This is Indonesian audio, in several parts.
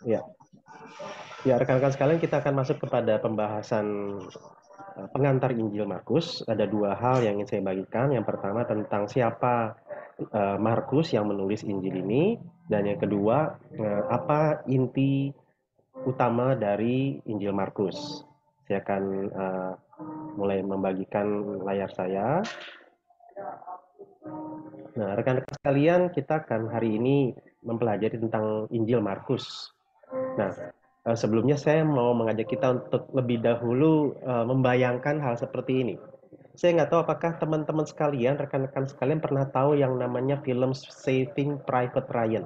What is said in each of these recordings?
Ya, ya rekan-rekan sekalian, kita akan masuk kepada pembahasan pengantar Injil Markus. Ada dua hal yang ingin saya bagikan. Yang pertama tentang siapa Markus yang menulis Injil ini, dan yang kedua apa inti utama dari Injil Markus. Saya akan mulai membagikan layar saya. Nah, rekan-rekan sekalian, kita akan hari ini mempelajari tentang Injil Markus. Nah, sebelumnya saya mau mengajak kita untuk lebih dahulu membayangkan hal seperti ini. Saya nggak tahu apakah teman-teman sekalian, rekan-rekan sekalian pernah tahu yang namanya film Saving Private Ryan.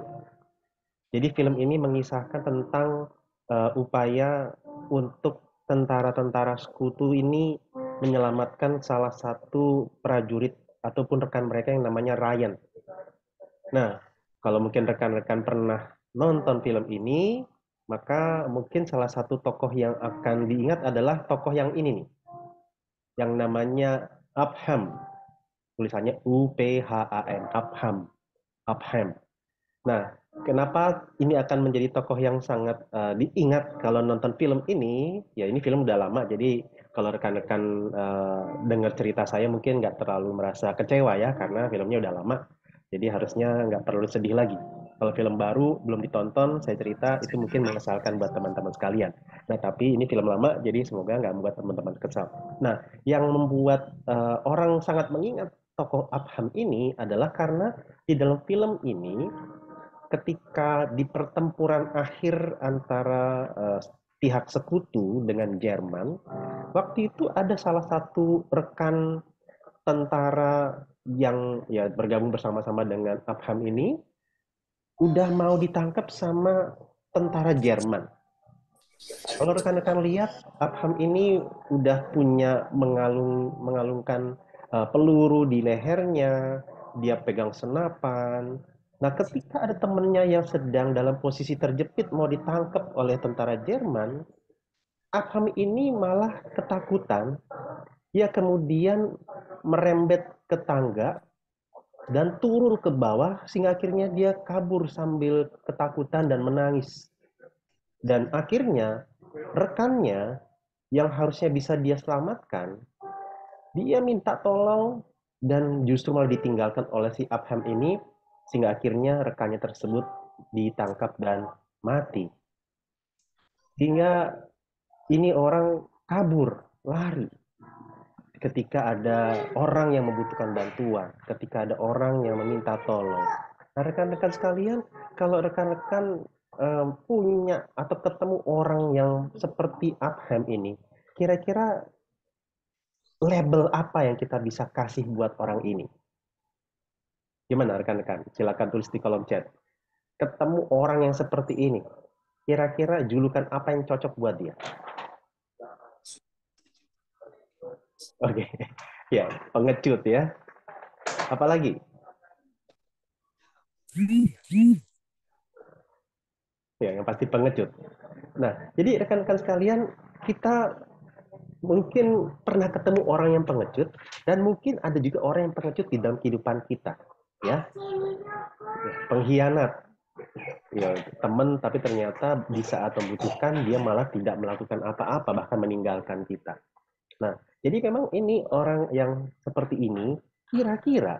Jadi film ini mengisahkan tentang upaya untuk tentara-tentara sekutu ini menyelamatkan salah satu prajurit ataupun rekan mereka yang namanya Ryan. Nah, kalau mungkin rekan-rekan pernah nonton film ini, maka mungkin salah satu tokoh yang akan diingat adalah tokoh yang ini nih, yang namanya Upham. Tulisannya Uphan, Upham, Upham. Nah, kenapa ini akan menjadi tokoh yang sangat diingat kalau nonton film ini? Ya, ini film udah lama, jadi kalau rekan-rekan dengar cerita saya mungkin nggak terlalu merasa kecewa ya, karena filmnya udah lama. Jadi harusnya nggak perlu sedih lagi. Kalau film baru belum ditonton, saya cerita itu mungkin mengesalkan buat teman-teman sekalian. Nah, tapi ini film lama, jadi semoga nggak membuat teman-teman kesal. Nah, yang membuat orang sangat mengingat tokoh Abraham ini adalah karena di dalam film ini, ketika di pertempuran akhir antara pihak sekutu dengan Jerman, waktu itu ada salah satu rekan tentara yang ya bergabung bersama-sama dengan Abraham ini udah mau ditangkap sama tentara Jerman. Kalau rekan-rekan lihat, Abraham ini udah punya mengalungkan peluru di lehernya, dia pegang senapan. Nah, ketika ada temennya yang sedang dalam posisi terjepit mau ditangkap oleh tentara Jerman, Abraham ini malah ketakutan. Dia kemudian merembet ke tangga dan turun ke bawah sehingga akhirnya dia kabur sambil ketakutan dan menangis. Dan akhirnya rekannya yang harusnya bisa dia selamatkan, dia minta tolong dan justru malah ditinggalkan oleh si Abraham ini sehingga akhirnya rekannya tersebut ditangkap dan mati. Sehingga ini orang kabur, lari ketika ada orang yang membutuhkan bantuan, ketika ada orang yang meminta tolong. Nah, rekan-rekan sekalian, kalau rekan-rekan punya atau ketemu orang yang seperti Abraham ini, kira-kira label apa yang kita bisa kasih buat orang ini? Gimana rekan-rekan? Silakan tulis di kolom chat. Ketemu orang yang seperti ini, kira-kira julukan apa yang cocok buat dia? Oke, ya, pengecut ya. Apalagi? Ya, yang pasti pengecut. Nah, jadi rekan-rekan sekalian, kita mungkin pernah ketemu orang yang pengecut, dan mungkin ada juga orang yang pengecut di dalam kehidupan kita. Ya, pengkhianat. Ya, teman tapi ternyata di saat membutuhkan dia malah tidak melakukan apa-apa, bahkan meninggalkan kita. Nah, jadi memang ini orang yang seperti ini, kira-kira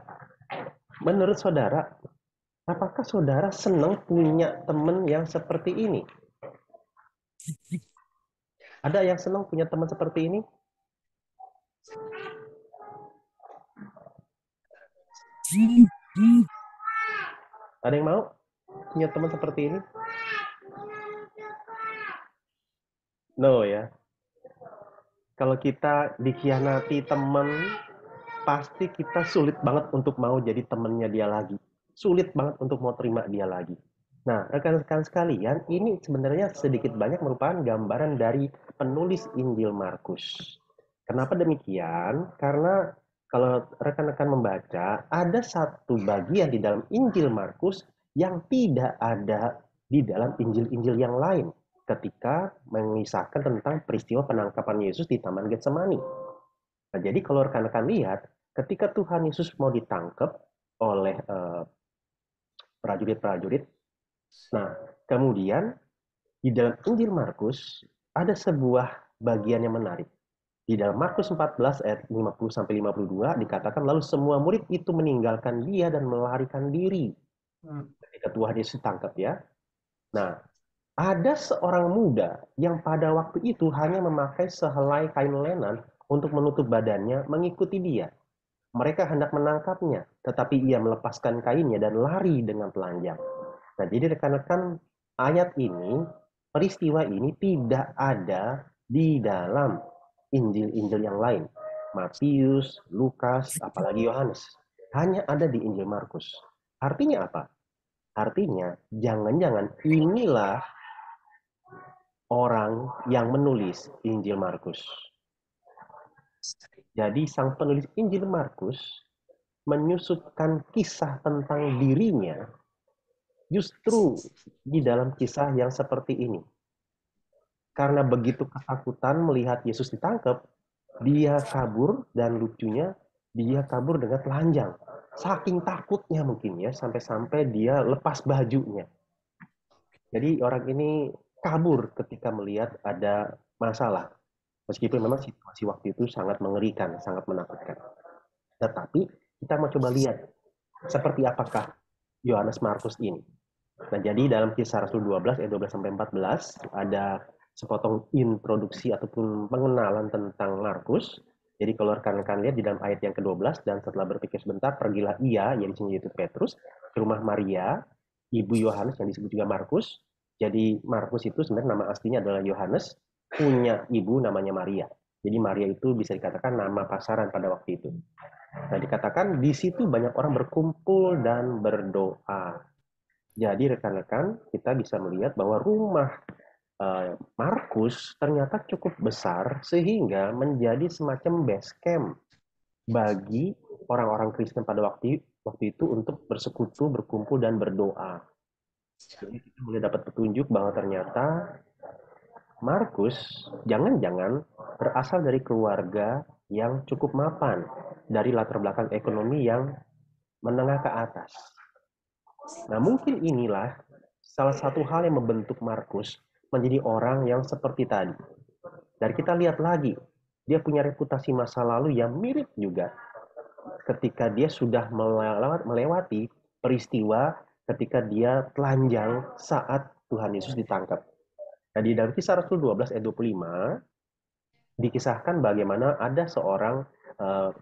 menurut saudara, apakah saudara senang punya teman yang seperti ini? Ada yang senang punya teman seperti ini? Ada yang mau punya teman seperti ini? No ya. Kalau kita dikhianati teman, pasti kita sulit banget untuk mau jadi temannya dia lagi. Sulit banget untuk mau terima dia lagi. Nah, rekan-rekan sekalian, ini sebenarnya sedikit banyak merupakan gambaran dari penulis Injil Markus. Kenapa demikian? Karena kalau rekan-rekan membaca, ada satu bagian di dalam Injil Markus yang tidak ada di dalam Injil-Injil yang lain ketika mengisahkan tentang peristiwa penangkapan Yesus di Taman Getsemani. Nah, jadi kalau rekan-rekan lihat, ketika Tuhan Yesus mau ditangkap oleh prajurit-prajurit, nah kemudian Di dalam Injil Markus ada sebuah bagian yang menarik. Di dalam Markus 14 ayat 50 sampai 52 dikatakan lalu semua murid itu meninggalkan dia dan melarikan diri ketika Tuhan Yesus ditangkap ya. Nah, ada seorang muda yang pada waktu itu hanya memakai sehelai kain lenan untuk menutup badannya mengikuti dia. Mereka hendak menangkapnya, tetapi ia melepaskan kainnya dan lari dengan telanjang. Nah, jadi rekan-rekan, ayat ini, peristiwa ini tidak ada di dalam Injil-Injil yang lain. Matius, Lukas, apalagi Yohanes. Hanya ada di Injil Markus. Artinya apa? Artinya, jangan-jangan inilah orang yang menulis Injil Markus. Jadi, sang penulis Injil Markus menyusupkan kisah tentang dirinya justru di dalam kisah yang seperti ini. Karena begitu ketakutan melihat Yesus ditangkap, dia kabur dan lucunya dia kabur dengan telanjang. Saking takutnya mungkin ya, sampai-sampai dia lepas bajunya. Jadi orang ini kabur ketika melihat ada masalah. Meskipun memang situasi waktu itu sangat mengerikan, sangat menakutkan. Tetapi kita mau coba lihat seperti apakah Yohanes Markus ini. Nah, jadi dalam kisah Rasul 12 ayat 12 sampai 14 ada sepotong introduksi ataupun pengenalan tentang Markus. Jadi kalau rekan-rekan lihat di dalam ayat yang ke-12 dan setelah berpikir sebentar pergilah ia yang disini yaitu Petrus ke rumah Maria, ibu Yohanes yang disebut juga Markus. Jadi Markus itu sebenarnya nama aslinya adalah Yohanes, punya ibu namanya Maria. Jadi Maria itu bisa dikatakan nama pasaran pada waktu itu. Nah, dikatakan di situ banyak orang berkumpul dan berdoa. Jadi rekan-rekan, kita bisa melihat bahwa rumah Markus ternyata cukup besar sehingga menjadi semacam base camp bagi orang-orang Kristen pada waktu itu untuk bersekutu, berkumpul, dan berdoa. Jadi kita boleh dapat petunjuk bahwa ternyata Markus jangan-jangan berasal dari keluarga yang cukup mapan, dari latar belakang ekonomi yang menengah ke atas. Nah, mungkin inilah salah satu hal yang membentuk Markus menjadi orang yang seperti tadi. Dan kita lihat lagi, dia punya reputasi masa lalu yang mirip juga ketika dia sudah melewati peristiwa ketika dia telanjang saat Tuhan Yesus ditangkap. Nah, di dalam kisah Rasul 12 ayat 25, dikisahkan bagaimana ada seorang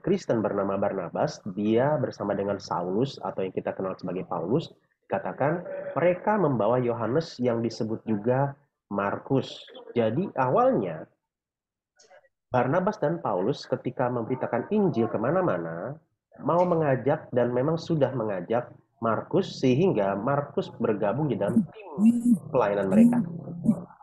Kristen bernama Barnabas, dia bersama dengan Saulus atau yang kita kenal sebagai Paulus, dikatakan mereka membawa Yohanes yang disebut juga Markus. Jadi awalnya Barnabas dan Paulus ketika memberitakan Injil kemana-mana, mau mengajak dan memang sudah mengajak Markus sehingga Markus bergabung di dalam tim pelayanan mereka.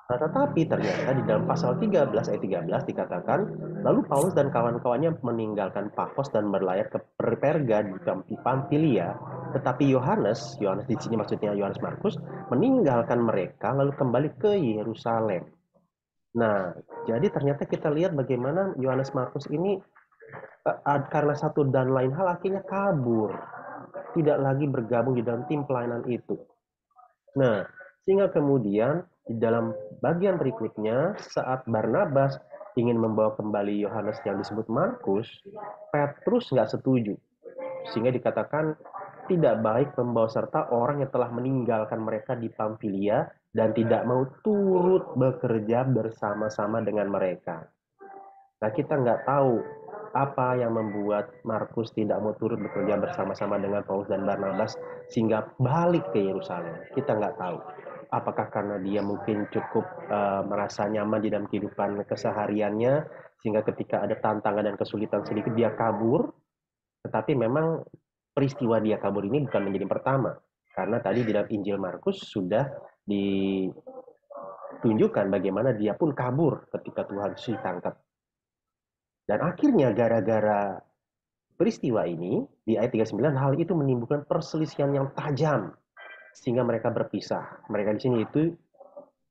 Nah, tetapi ternyata di dalam pasal 13 ayat 13 dikatakan, lalu Paulus dan kawan-kawannya meninggalkan Pafos dan berlayar ke Perga di Pamfilia, tetapi Yohanes di sini maksudnya Yohanes Markus, meninggalkan mereka lalu kembali ke Yerusalem. Nah, jadi ternyata kita lihat bagaimana Yohanes Markus ini karena satu dan lain hal akhirnya kabur, tidak lagi bergabung di dalam tim pelayanan itu. Nah, sehingga kemudian di dalam bagian berikutnya saat Barnabas ingin membawa kembali Yohanes yang disebut Markus, Petrus nggak setuju. Sehingga dikatakan tidak baik membawa serta orang yang telah meninggalkan mereka di Pamfilia dan tidak mau turut bekerja bersama-sama dengan mereka. Nah, kita nggak tahu apa yang membuat Markus tidak mau turut bekerja bersama-sama dengan Paulus dan Barnabas sehingga balik ke Yerusalem. Kita nggak tahu. Apakah karena dia mungkin cukup merasa nyaman di dalam kehidupan kesehariannya sehingga ketika ada tantangan dan kesulitan sedikit dia kabur. Tetapi memang peristiwa dia kabur ini bukan menjadi pertama. Karena tadi di dalam Injil Markus sudah ditunjukkan bagaimana dia pun kabur ketika Tuhan Yesus ditangkap. Dan akhirnya gara-gara peristiwa ini di ayat 39 hal itu menimbulkan perselisihan yang tajam sehingga mereka berpisah. Mereka di sini itu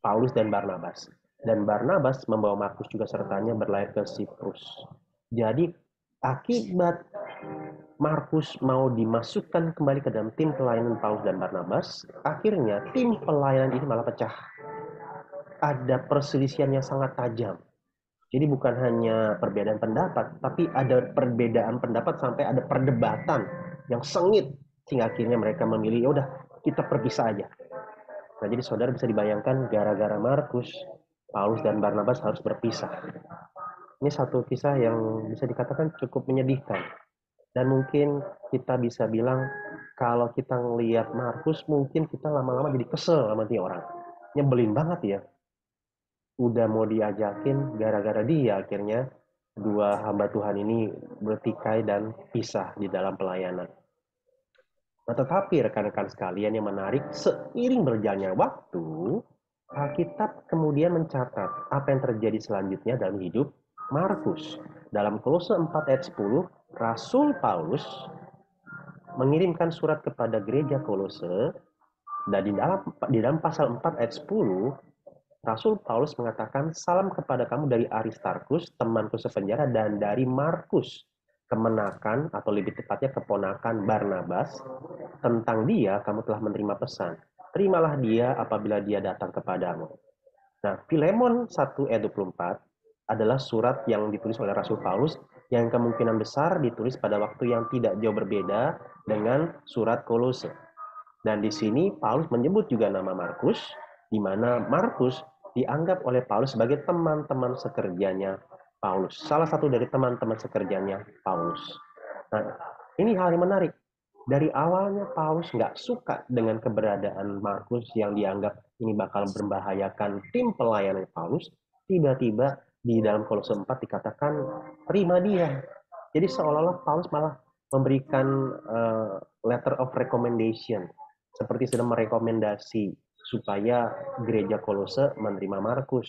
Paulus dan Barnabas. Dan Barnabas membawa Markus juga sertanya berlayar ke Siprus. Jadi akibat Markus mau dimasukkan kembali ke dalam tim pelayanan Paulus dan Barnabas, akhirnya tim pelayanan ini malah pecah. ada perselisihan yang sangat tajam. Jadi bukan hanya perbedaan pendapat, tapi ada perbedaan pendapat sampai ada perdebatan yang sengit sehingga akhirnya mereka memilih ya udah kita perpisah aja. Nah, jadi saudara bisa dibayangkan gara-gara Markus, Paulus dan Barnabas harus berpisah. Ini satu kisah yang bisa dikatakan cukup menyedihkan. Dan mungkin kita bisa bilang kalau kita ngelihat Markus mungkin kita lama-lama jadi kesel sama dia orang. Nyebelin banget ya. Udah mau diajakin gara-gara dia akhirnya dua hamba Tuhan ini bertikai dan pisah di dalam pelayanan. Nah, tetapi rekan-rekan sekalian yang menarik, seiring berjalannya waktu, Alkitab kemudian mencatat apa yang terjadi selanjutnya dalam hidup Markus. Dalam Kolose 4 ayat 10, Rasul Paulus mengirimkan surat kepada gereja Kolose, dan di dalam pasal 4 ayat 10, Rasul Paulus mengatakan, salam kepada kamu dari Aristarkus, temanku sepenjara, dan dari Markus, kemenakan atau lebih tepatnya keponakan Barnabas. Tentang dia kamu telah menerima pesan. Terimalah dia apabila dia datang kepadamu. Nah, Filemon 1 ayat 24 adalah surat yang ditulis oleh Rasul Paulus yang kemungkinan besar ditulis pada waktu yang tidak jauh berbeda dengan surat Kolose. Dan di sini Paulus menyebut juga nama Markus, di mana Markus dianggap oleh Paulus sebagai teman-teman sekerjanya Paulus. Salah satu dari teman-teman sekerjanya Paulus. Nah, ini hal yang menarik. Dari awalnya Paulus nggak suka dengan keberadaan Markus yang dianggap ini bakal membahayakan tim pelayanan Paulus. Tiba-tiba di dalam Kolose 4 dikatakan terima dia. Jadi seolah-olah Paulus malah memberikan letter of recommendation, seperti sedang merekomendasi supaya gereja Kolose menerima Markus.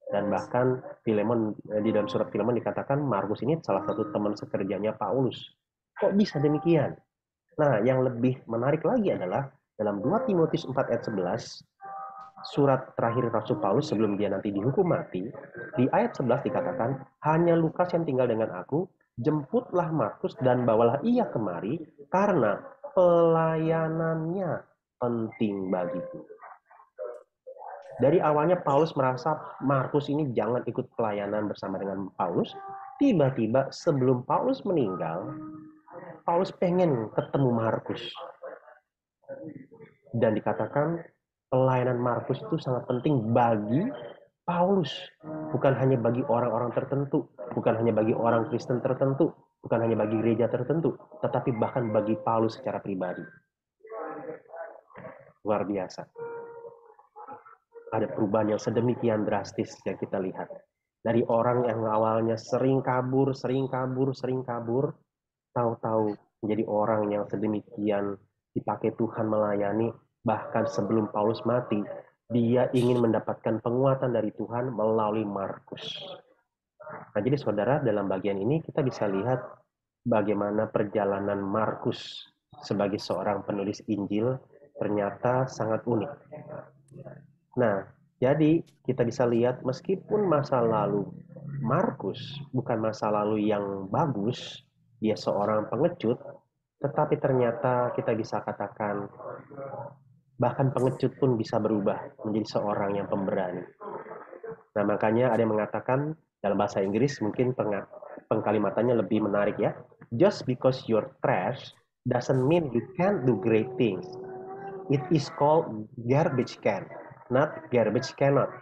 Dan bahkan Filemon, di dalam surat Filemon dikatakan Markus ini salah satu teman sekerjanya Paulus. Kok bisa demikian? Nah, yang lebih menarik lagi adalah dalam 2 Timotius 4 ayat 11, surat terakhir Rasul Paulus sebelum dia nanti dihukum mati, di ayat 11 dikatakan, hanya Lukas yang tinggal dengan aku, jemputlah Markus dan bawalah ia kemari, karena pelayanannya penting bagiku. Dari awalnya Paulus merasa Markus ini jangan ikut pelayanan bersama dengan Paulus. Tiba-tiba sebelum Paulus meninggal, Paulus pengen ketemu Markus. Dan dikatakan pelayanan Markus itu sangat penting bagi Paulus. Bukan hanya bagi orang-orang tertentu, bukan hanya bagi orang Kristen tertentu, bukan hanya bagi gereja tertentu, tetapi bahkan bagi Paulus secara pribadi. Luar biasa. Ada perubahan yang sedemikian drastis yang kita lihat. Dari orang yang awalnya sering kabur, tahu-tahu menjadi orang yang sedemikian dipakai Tuhan melayani, bahkan sebelum Paulus mati, dia ingin mendapatkan penguatan dari Tuhan melalui Markus. Nah, jadi saudara, dalam bagian ini kita bisa lihat bagaimana perjalanan Markus sebagai seorang penulis Injil ternyata sangat unik. Nah, jadi kita bisa lihat meskipun masa lalu Markus bukan masa lalu yang bagus, dia seorang pengecut, tetapi ternyata kita bisa katakan bahkan pengecut pun bisa berubah menjadi seorang yang pemberani. Nah, makanya ada yang mengatakan dalam bahasa Inggris mungkin pengkalimatannya lebih menarik ya. Just because you're trash doesn't mean you can't do great things. It is called garbage can, not garbage cannot.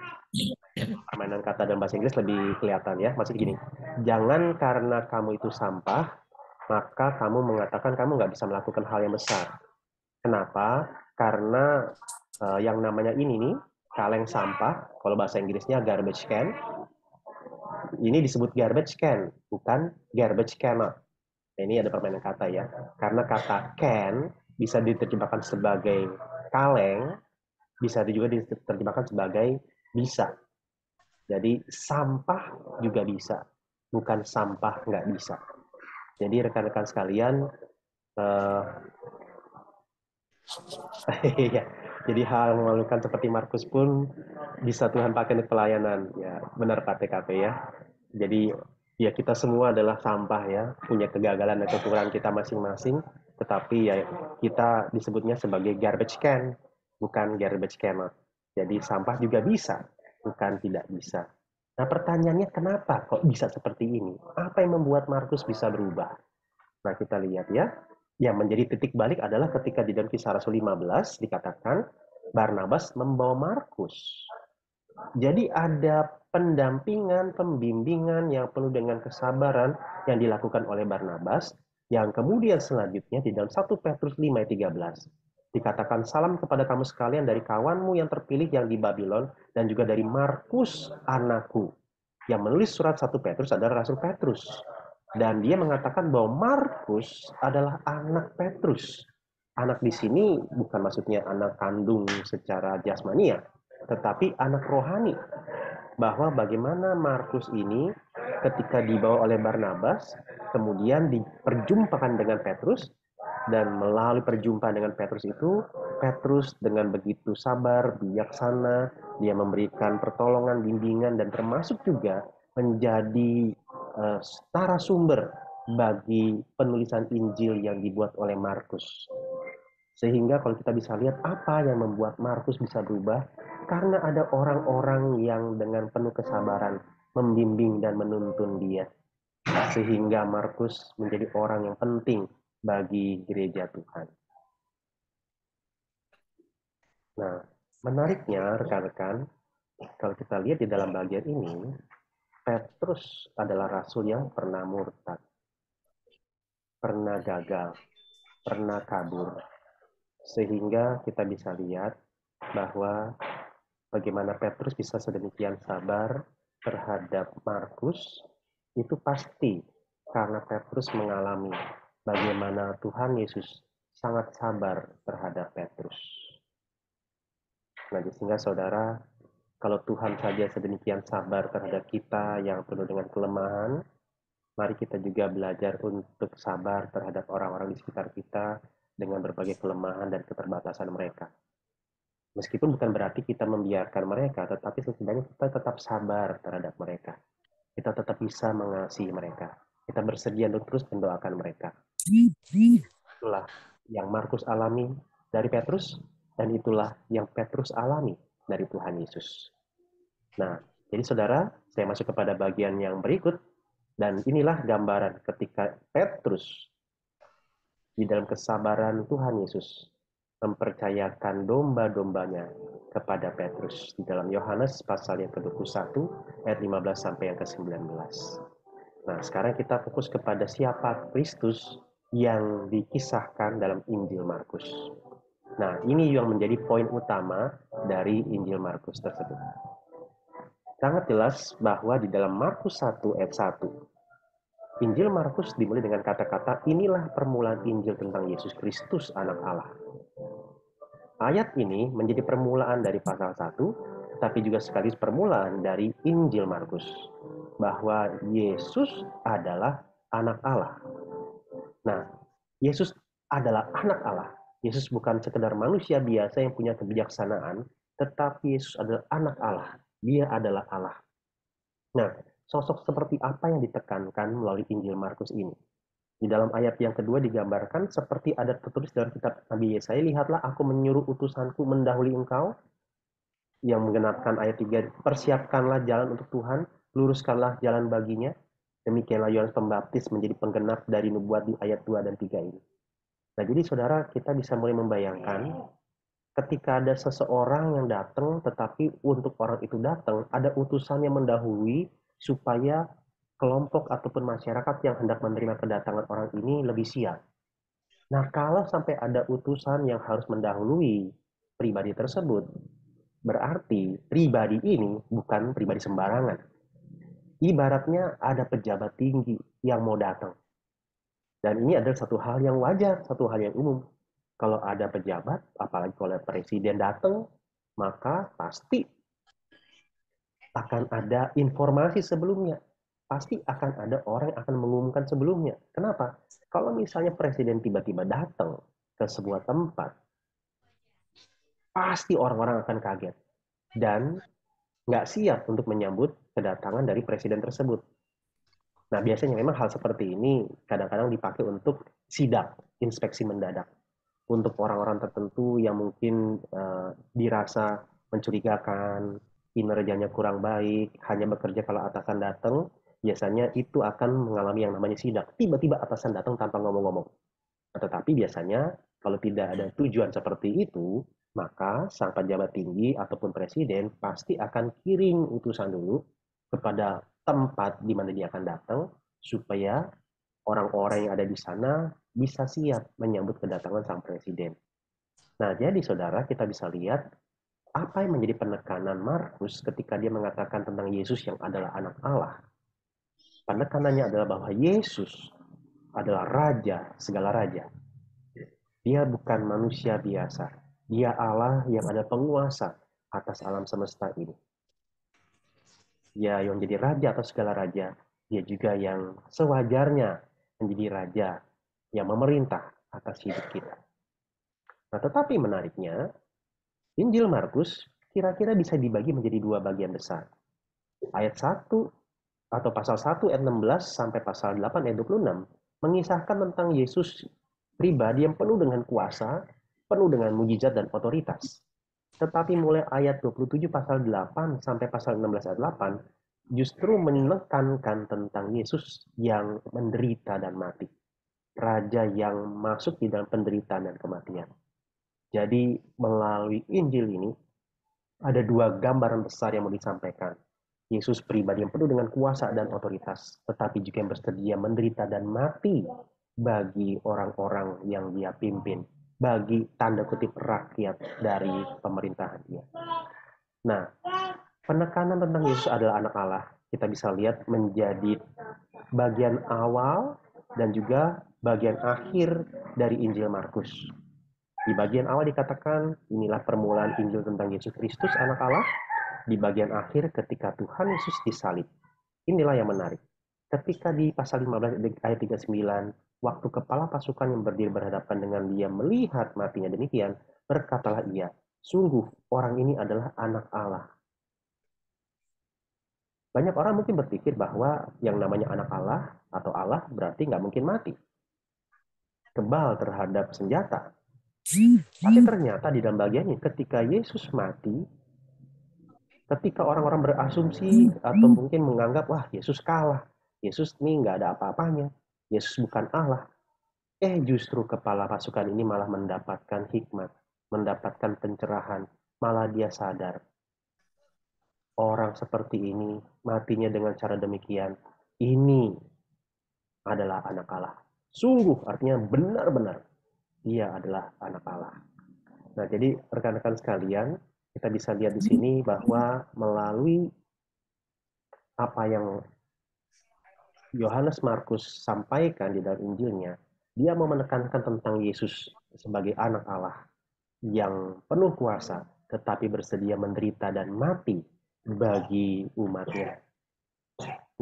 Permainan kata dalam bahasa Inggris lebih kelihatan ya. Maksud gini, jangan karena kamu itu sampah, maka kamu mengatakan kamu nggak bisa melakukan hal yang besar. Kenapa? Karena yang namanya ini nih, kaleng sampah, kalau bahasa Inggrisnya garbage can, ini disebut garbage can, bukan garbage cannot. Nah, ini ada permainan kata ya. Karena kata can bisa diterjemahkan sebagai kaleng, bisa juga diterjemahkan sebagai bisa. Jadi sampah juga bisa, bukan sampah nggak bisa. Jadi rekan-rekan sekalian, ya, jadi hal memalukan seperti Markus pun bisa Tuhan pakai untuk pelayanan. Ya, benar Pak TKP ya. Jadi ya kita semua adalah sampah ya, punya kegagalan dan kekurangan kita masing-masing, tetapi ya kita disebutnya sebagai garbage can, bukan garbage cannot. Jadi sampah juga bisa, Bukan tidak bisa. Nah, pertanyaannya kenapa kok bisa seperti ini? Apa yang membuat Markus bisa berubah? Nah, kita lihat ya. Yang menjadi titik balik adalah ketika di dalam Kisah Rasul 15 dikatakan Barnabas membawa Markus. Jadi ada pendampingan, pembimbingan yang penuh dengan kesabaran yang dilakukan oleh Barnabas, yang kemudian selanjutnya di dalam 1 Petrus 5 ayat 13 dikatakan salam kepada kamu sekalian dari kawanmu yang terpilih yang di Babylon dan juga dari Markus anakku. Yang menulis surat 1 Petrus adalah Rasul Petrus. Dan dia mengatakan bahwa Markus adalah anak Petrus. Anak di sini bukan maksudnya anak kandung secara jasmania, tetapi anak rohani. Bahwa bagaimana Markus ini ketika dibawa oleh Barnabas, kemudian diperjumpakan dengan Petrus, dan melalui perjumpaan dengan Petrus itu, Petrus dengan begitu sabar, bijaksana, dia memberikan pertolongan, bimbingan, dan termasuk juga menjadi narasumber bagi penulisan Injil yang dibuat oleh Markus. Sehingga kalau kita bisa lihat apa yang membuat Markus bisa berubah, karena ada orang-orang yang dengan penuh kesabaran membimbing dan menuntun dia. Sehingga Markus menjadi orang yang penting bagi gereja Tuhan. Nah, menariknya rekan-rekan, kalau kita lihat di dalam bagian ini, Petrus adalah rasul yang pernah murtad, pernah gagal, pernah kabur. Sehingga kita bisa lihat bahwa bagaimana Petrus bisa sedemikian sabar terhadap Markus, itu pasti karena Petrus mengalami bagaimana Tuhan Yesus sangat sabar terhadap Petrus. Nah, sehingga saudara, kalau Tuhan saja sedemikian sabar terhadap kita yang penuh dengan kelemahan, mari kita juga belajar untuk sabar terhadap orang-orang di sekitar kita dengan berbagai kelemahan dan keterbatasan mereka. Meskipun bukan berarti kita membiarkan mereka, tetapi setidaknya kita tetap sabar terhadap mereka. Kita tetap bisa mengasihi mereka. Kita bersedia untuk terus mendoakan mereka. Itulah yang Markus alami dari Petrus, dan itulah yang Petrus alami dari Tuhan Yesus. Nah, jadi saudara, saya masuk kepada bagian yang berikut, dan inilah gambaran ketika Petrus di dalam kesabaran Tuhan Yesus mempercayakan domba-dombanya kepada Petrus di dalam Yohanes pasal yang ke-21 ayat 15 sampai yang ke-19. Nah, sekarang kita fokus kepada siapa Kristus yang dikisahkan dalam Injil Markus. Nah, ini yang menjadi poin utama dari Injil Markus tersebut. Sangat jelas bahwa di dalam Markus 1 ayat 1, Injil Markus dimulai dengan kata-kata, inilah permulaan Injil tentang Yesus Kristus anak Allah. Ayat ini menjadi permulaan dari pasal 1, tapi juga sekaligus permulaan dari Injil Markus. Bahwa Yesus adalah anak Allah. Nah, Yesus adalah anak Allah. Yesus bukan sekedar manusia biasa yang punya kebijaksanaan, tetapi Yesus adalah anak Allah. Dia adalah Allah. Nah, sosok seperti apa yang ditekankan melalui Injil Markus ini? Di dalam ayat yang kedua digambarkan seperti ada tertulis dalam kitab Nabi Yesaya, lihatlah aku menyuruh utusanku mendahului engkau, yang menggenapkan ayat 3, persiapkanlah jalan untuk Tuhan, luruskanlah jalan baginya. Demikianlah Yohanes Pembaptis menjadi penggenap dari nubuat di ayat 2 dan 3 ini. Nah, jadi saudara, kita bisa mulai membayangkan ketika ada seseorang yang datang, tetapi untuk orang itu datang, ada utusan yang mendahului supaya kelompok ataupun masyarakat yang hendak menerima kedatangan orang ini lebih siap. Nah, kalau sampai ada utusan yang harus mendahului pribadi tersebut, berarti pribadi ini bukan pribadi sembarangan. Ibaratnya ada pejabat tinggi yang mau datang. Dan ini adalah satu hal yang wajar, satu hal yang umum. Kalau ada pejabat, apalagi kalau presiden datang, maka pasti akan ada informasi sebelumnya. Pasti akan ada orang yang akan mengumumkan sebelumnya. Kenapa? Kalau misalnya presiden tiba-tiba datang ke sebuah tempat, pasti orang-orang akan kaget. Dan nggak siap untuk menyambut kedatangan dari presiden tersebut. Nah, biasanya memang hal seperti ini kadang-kadang dipakai untuk sidak, inspeksi mendadak. Untuk orang-orang tertentu yang mungkin dirasa mencurigakan, kinerjanya kurang baik, hanya bekerja kalau atasan datang, biasanya itu akan mengalami yang namanya sidak. Tiba-tiba atasan datang tanpa ngomong-ngomong. Tetapi biasanya kalau tidak ada tujuan seperti itu, maka sang pejabat tinggi ataupun presiden pasti akan kirim utusan dulu kepada tempat di mana dia akan datang supaya orang-orang yang ada di sana bisa siap menyambut kedatangan sang presiden. Nah, jadi saudara, kita bisa lihat apa yang menjadi penekanan Markus ketika dia mengatakan tentang Yesus yang adalah anak Allah. Penekanannya adalah bahwa Yesus adalah raja segala raja. Dia bukan manusia biasa. Dia Allah yang ada penguasa atas alam semesta ini. Dia yang jadi raja atas segala raja. Dia juga yang sewajarnya menjadi raja yang memerintah atas hidup kita. Nah, tetapi menariknya, Injil Markus kira-kira bisa dibagi menjadi dua bagian besar. Ayat 1 atau pasal 1 ayat 16 sampai pasal 8 ayat 26 mengisahkan tentang Yesus pribadi yang penuh dengan kuasa, penuh dengan mujizat dan otoritas. Tetapi mulai ayat 27 pasal 8 sampai pasal 16 ayat 8 justru menekankan tentang Yesus yang menderita dan mati. Raja yang masuk di dalam penderitaan dan kematian. Jadi melalui Injil ini ada dua gambaran besar yang mau disampaikan. Yesus pribadi yang penuh dengan kuasa dan otoritas, tetapi juga yang bersedia menderita dan mati bagi orang-orang yang dia pimpin, bagi tanda kutip rakyat dari pemerintahan dia. Nah, penekanan tentang Yesus adalah anak Allah, kita bisa lihat menjadi bagian awal dan juga bagian akhir dari Injil Markus. Di bagian awal dikatakan, inilah permulaan Injil tentang Yesus Kristus, anak Allah. Di bagian akhir ketika Tuhan Yesus disalib. Inilah yang menarik. Ketika di pasal 15 ayat 39, waktu kepala pasukan yang berdiri berhadapan dengan dia melihat matinya demikian, berkatalah ia, sungguh orang ini adalah anak Allah. Banyak orang mungkin berpikir bahwa yang namanya anak Allah atau Allah berarti nggak mungkin mati. Kebal terhadap senjata. Tapi ternyata di dalam bagian ini ketika Yesus mati, ketika orang-orang berasumsi atau mungkin menganggap, wah Yesus kalah, Yesus ini nggak ada apa-apanya, Yesus bukan Allah. Justru kepala pasukan ini malah mendapatkan hikmat, mendapatkan pencerahan, malah dia sadar. Orang seperti ini matinya dengan cara demikian, ini adalah anak Allah. Sungguh artinya benar-benar dia adalah anak Allah. Nah, jadi rekan-rekan sekalian, kita bisa lihat di sini bahwa melalui apa yang Yohanes Markus sampaikan di dalam Injilnya, dia mau menekankan tentang Yesus sebagai anak Allah yang penuh kuasa, tetapi bersedia menderita dan mati bagi umatnya.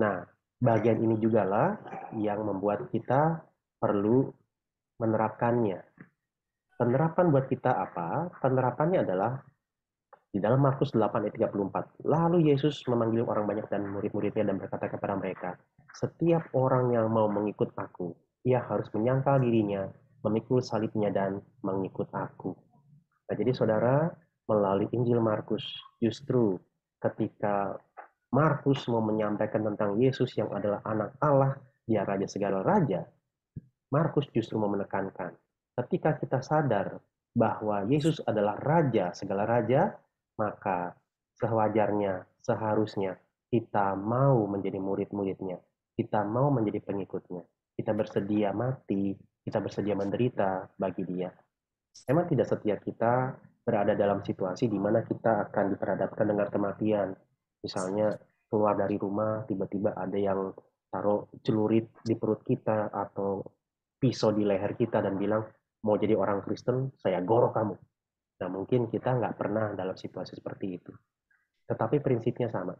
Nah, bagian ini juga lah yang membuat kita perlu menerapkannya. Penerapan buat kita apa? Penerapannya adalah di dalam Markus 8 ayat 34. Lalu Yesus memanggil orang banyak dan murid-muridnya dan berkata kepada mereka, setiap orang yang mau mengikut aku, ia harus menyangkal dirinya, memikul salibnya dan mengikut aku. Nah, jadi saudara, melalui Injil Markus, justru ketika Markus mau menyampaikan tentang Yesus yang adalah anak Allah, dia raja segala raja, Markus justru mau menekankan, ketika kita sadar bahwa Yesus adalah raja segala raja, maka sewajarnya, seharusnya kita mau menjadi murid-muridnya, kita mau menjadi pengikutnya, kita bersedia mati, kita bersedia menderita bagi dia. Memang tidak setiap kita berada dalam situasi di mana kita akan diperhadapkan dengan kematian. Misalnya keluar dari rumah, tiba-tiba ada yang taruh celurit di perut kita atau pisau di leher kita dan bilang, mau jadi orang Kristen, saya gorok kamu. Nah, mungkin kita nggak pernah dalam situasi seperti itu. Tetapi prinsipnya sama.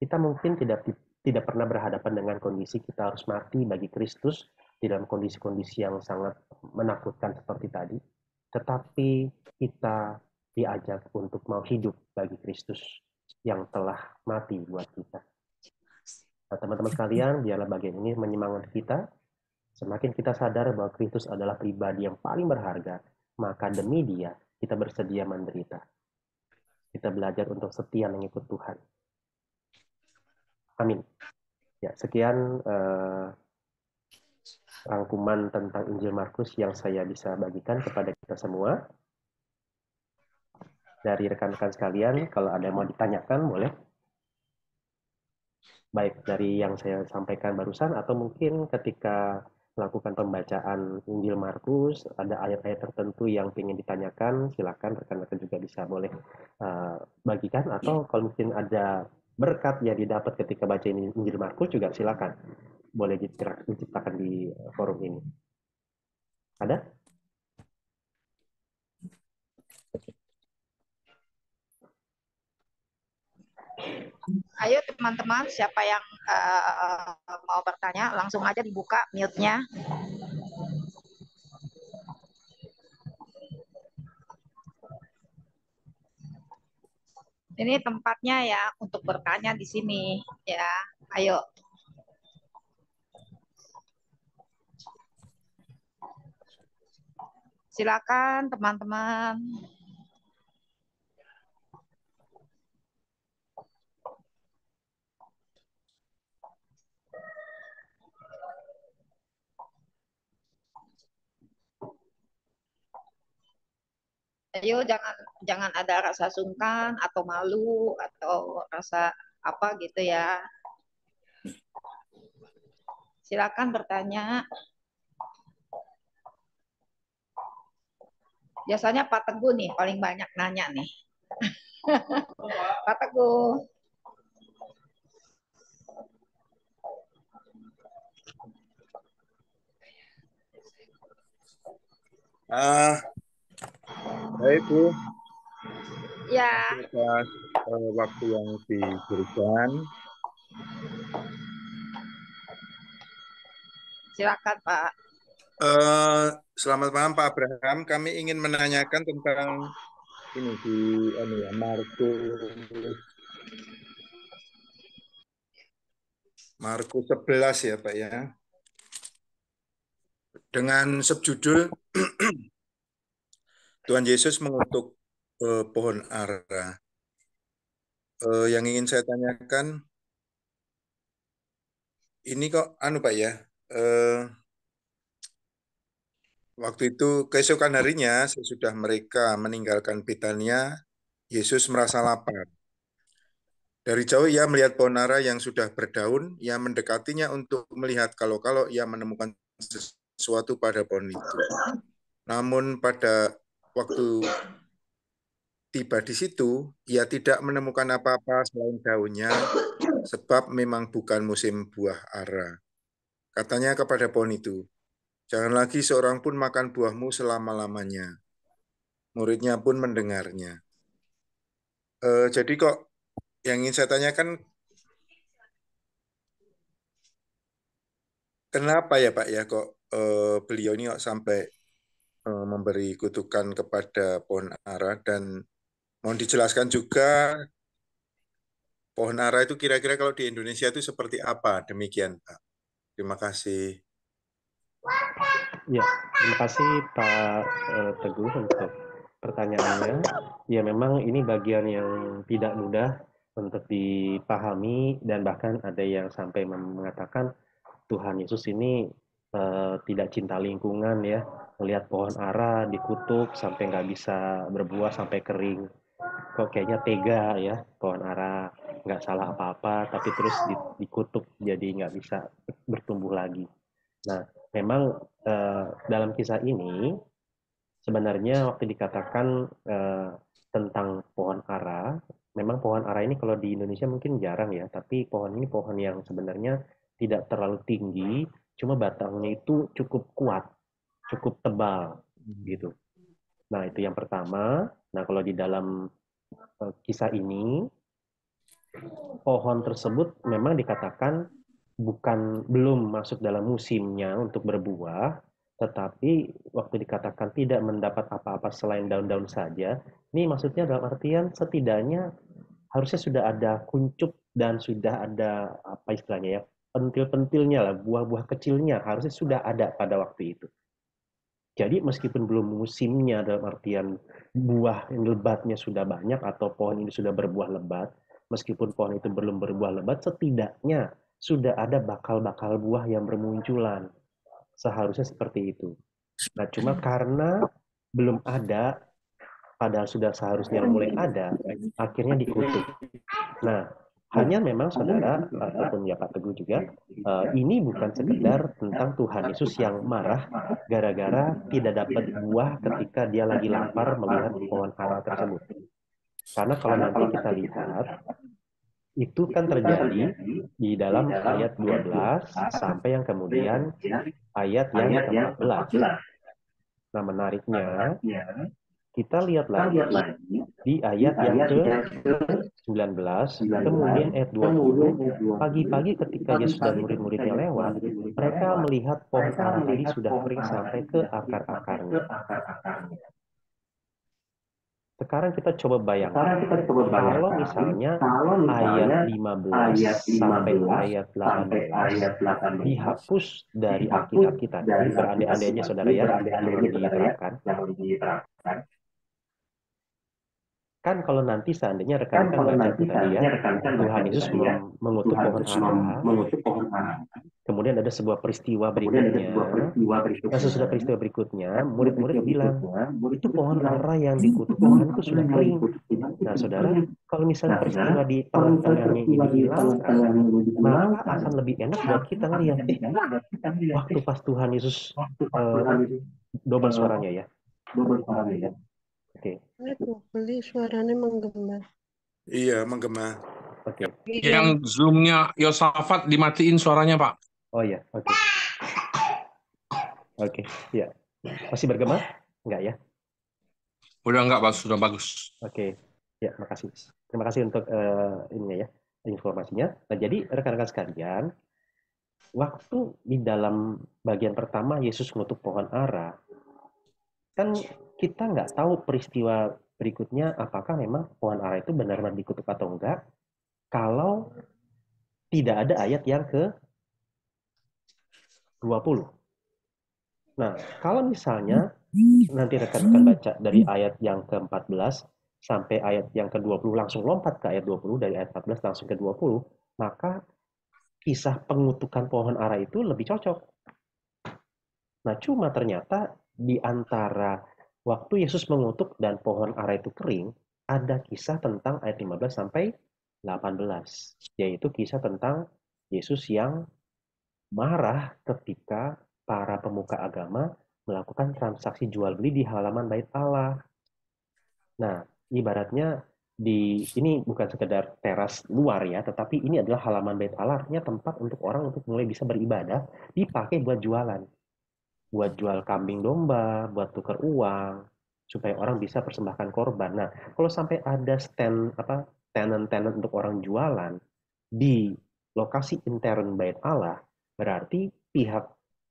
Kita mungkin tidak pernah berhadapan dengan kondisi kita harus mati bagi Kristus di dalam kondisi-kondisi yang sangat menakutkan seperti tadi. Tetapi kita diajak untuk mau hidup bagi Kristus yang telah mati buat kita. Nah, teman-teman sekalian, biarlah bagian ini menyemangati kita. Semakin kita sadar bahwa Kristus adalah pribadi yang paling berharga, maka demi dia kita bersedia menderita. Kita kita belajar untuk setia mengikut Tuhan. Amin. Ya, sekian rangkuman tentang Injil Markus yang saya bisa bagikan kepada kita semua. Dari rekan-rekan sekalian, kalau ada yang mau ditanyakan, boleh. Baik dari yang saya sampaikan barusan, atau mungkin ketika melakukan pembacaan Injil Markus, ada ayat-ayat tertentu yang ingin ditanyakan, silakan rekan-rekan juga bisa boleh bagikan, atau kalau mungkin ada berkat yang didapat ketika baca Injil Markus juga silakan. Boleh diciptakan di forum ini. Ada? Ayo teman-teman, siapa yang mau bertanya, langsung aja dibuka mute-nya. Ini tempatnya ya untuk bertanya di sini ya. Ayo. Silakan teman-teman. Ayo jangan ada rasa sungkan atau malu atau rasa apa gitu ya. Silakan bertanya. Biasanya Pak Teguh nih paling banyak nanya nih. Pak Teguh. Baik Bu, Ya. atas waktu yang diberikan. Silakan Pak. Selamat malam Pak Abraham. Kami ingin menanyakan tentang ini di Markus 11 ya Pak ya. Dengan subjudul Tuhan Yesus mengutuk pohon ara. Yang ingin saya tanyakan, ini kok Pak ya, waktu itu keesokan harinya sesudah mereka meninggalkan Betania, Yesus merasa lapar. Dari jauh ia melihat pohon ara yang sudah berdaun, ia mendekatinya untuk melihat kalau-kalau ia menemukan sesuatu pada pohon itu. Namun pada waktu tiba di situ, ia tidak menemukan apa-apa selain daunnya, sebab memang bukan musim buah ara. Katanya kepada pohon itu, "Jangan lagi seorang pun makan buahmu selama-lamanya." Muridnya pun mendengarnya. Jadi kok yang ingin saya tanyakan, kenapa ya Pak ya kok beliau ini kok sampai memberi kutukan kepada pohon ara, dan mohon dijelaskan juga pohon ara itu kira-kira kalau di Indonesia itu seperti apa? Demikian Pak. Terima kasih. Ya, terima kasih Pak Teguh untuk pertanyaannya. Ya, memang ini bagian yang tidak mudah untuk dipahami, dan bahkan ada yang sampai mengatakan Tuhan Yesus ini tidak cinta lingkungan ya, melihat pohon ara dikutuk sampai nggak bisa berbuah sampai kering. Kok kayaknya tega ya, pohon ara nggak salah apa-apa, tapi terus dikutuk jadi nggak bisa bertumbuh lagi. Nah, memang dalam kisah ini sebenarnya waktu dikatakan tentang pohon ara, memang pohon ara ini kalau di Indonesia mungkin jarang ya, tapi pohon ini pohon yang sebenarnya tidak terlalu tinggi, cuma batangnya itu cukup kuat, cukup tebal gitu. Nah, itu yang pertama. Nah, kalau di dalam kisah ini, pohon tersebut memang dikatakan belum masuk dalam musimnya untuk berbuah, tetapi waktu dikatakan tidak mendapat apa-apa selain daun-daun saja, ini maksudnya dalam artian setidaknya harusnya sudah ada kuncup dan sudah ada apa istilahnya ya, pentil-pentilnya lah, buah-buah kecilnya harusnya sudah ada pada waktu itu. Jadi meskipun belum musimnya dalam artian buah yang lebatnya sudah banyak atau pohon ini sudah berbuah lebat, meskipun pohon itu belum berbuah lebat, setidaknya sudah ada bakal-bakal buah yang bermunculan. Seharusnya seperti itu. Nah, cuma karena belum ada, padahal sudah seharusnya mulai ada, akhirnya dikutuk. Nah, hanya memang saudara ataupun ya Pak Teguh juga, ini bukan sekedar tentang Tuhan Yesus yang marah gara-gara tidak dapat buah ketika dia lagi lapar melihat pohon ara tersebut. Karena kalau nanti kita lihat, itu kan terjadi di dalam ayat 12 sampai yang kemudian ayat yang ke-14. Nah, menariknya, kita lihat lagi di ayat yang ke-19, kemudian ayat 20, pagi-pagi ketika Yesus dan murid-muridnya lewat, mereka melihat pohon ara tadi sudah kering sampai ke akar-akarnya. Sekarang kita coba bayangkan, kalau misalnya ayat 15 sampai ayat 18 dihapus dari Alkitab kita, ini berandai-andai aja saudara ya, jangan diterapkan. Kan kalau nanti seandainya rekan-rekan baca tadi ya, Tuhan Yesus mengutuk pohon ara, kemudian ada sebuah peristiwa berikutnya, nah sesudah peristiwa berikutnya, murid-murid bilang, itu pohon ara yang dikutuk Tuhan itu sudah kering. Nah saudara, kalau misalnya peristiwa di tengah-tengahnya ini dihilangkan, maka akan lebih enak buat kita ngelihat, waktu pas Tuhan Yesus double suaranya ya. Oke. Beli suaranya menggema. Iya, menggema. Oke. Yang Zoom-nya Yosafat dimatiin suaranya, Pak. Oh iya, oke. Oke, ya. Masih bergema? Enggak ya? Udah enggak, Pak, sudah bagus. Oke. Ya, makasih. Terima kasih untuk ininya ya, informasinya. Nah, jadi rekan-rekan sekalian, waktu di dalam bagian pertama Yesus mengutuk pohon ara, kan kita nggak tahu peristiwa berikutnya apakah memang pohon ara itu benar-benar dikutuk atau enggak, kalau tidak ada ayat yang ke-20. Nah, kalau misalnya nanti rekan-rekan baca dari ayat yang ke-14 sampai ayat yang ke-20 langsung lompat ke ayat 20, dari ayat 14 langsung ke 20, maka kisah pengutukan pohon ara itu lebih cocok. Nah, cuma ternyata di antara waktu Yesus mengutuk dan pohon ara itu kering, ada kisah tentang ayat 15 sampai 18, yaitu kisah tentang Yesus yang marah ketika para pemuka agama melakukan transaksi jual beli di halaman Bait Allah. Nah, ibaratnya ini bukan sekedar teras luar ya, tetapi ini adalah halaman Bait Allah, artinya tempat untuk orang untuk mulai bisa beribadah, dipakai buat jualan. Buat jual kambing domba, buat tukar uang, supaya orang bisa persembahkan korban. Nah, kalau sampai ada tenant-tenant untuk orang jualan di lokasi intern Bait Allah, berarti pihak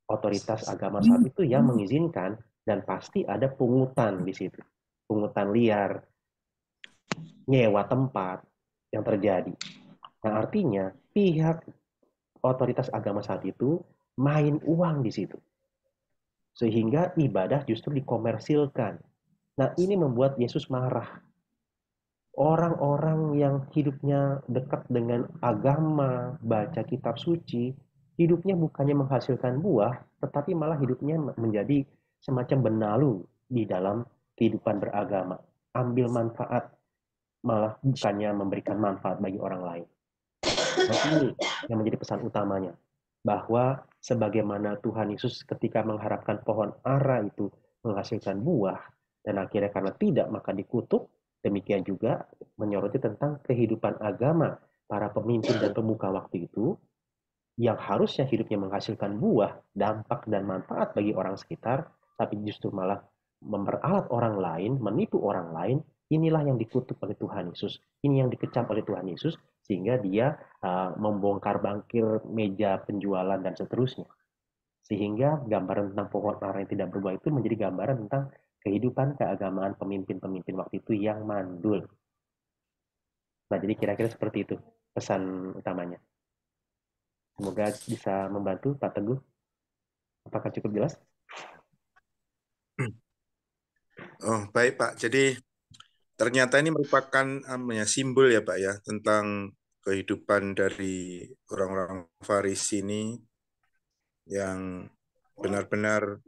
otoritas agama saat itu yang mengizinkan, dan pasti ada pungutan di situ. Pungutan liar, nyewa tempat yang terjadi. Nah, artinya pihak otoritas agama saat itu main uang di situ. Sehingga ibadah justru dikomersilkan. Nah, ini membuat Yesus marah. Orang-orang yang hidupnya dekat dengan agama, baca kitab suci, hidupnya bukannya menghasilkan buah, tetapi malah hidupnya menjadi semacam benalu di dalam kehidupan beragama. Ambil manfaat, malah bukannya memberikan manfaat bagi orang lain. Nah, ini yang menjadi pesan utamanya. Bahwa sebagaimana Tuhan Yesus ketika mengharapkan pohon ara itu menghasilkan buah, dan akhirnya karena tidak maka dikutuk, demikian juga menyoroti tentang kehidupan agama para pemimpin dan pemuka waktu itu, yang harusnya hidupnya menghasilkan buah, dampak dan manfaat bagi orang sekitar, tapi justru malah memperalat orang lain, menipu orang lain. Inilah yang dikutuk oleh Tuhan Yesus. Ini yang dikecam oleh Tuhan Yesus, sehingga dia membongkar bangkir meja penjualan dan seterusnya. Sehingga gambaran tentang pohon ara yang tidak berbuah itu menjadi gambaran tentang kehidupan keagamaan pemimpin-pemimpin waktu itu yang mandul. Nah, jadi kira-kira seperti itu pesan utamanya. Semoga bisa membantu Pak Teguh. Apakah cukup jelas? Oh, baik Pak. Jadi ternyata ini merupakan simbol ya Pak ya tentang kehidupan dari orang-orang Farisi ini yang benar-benar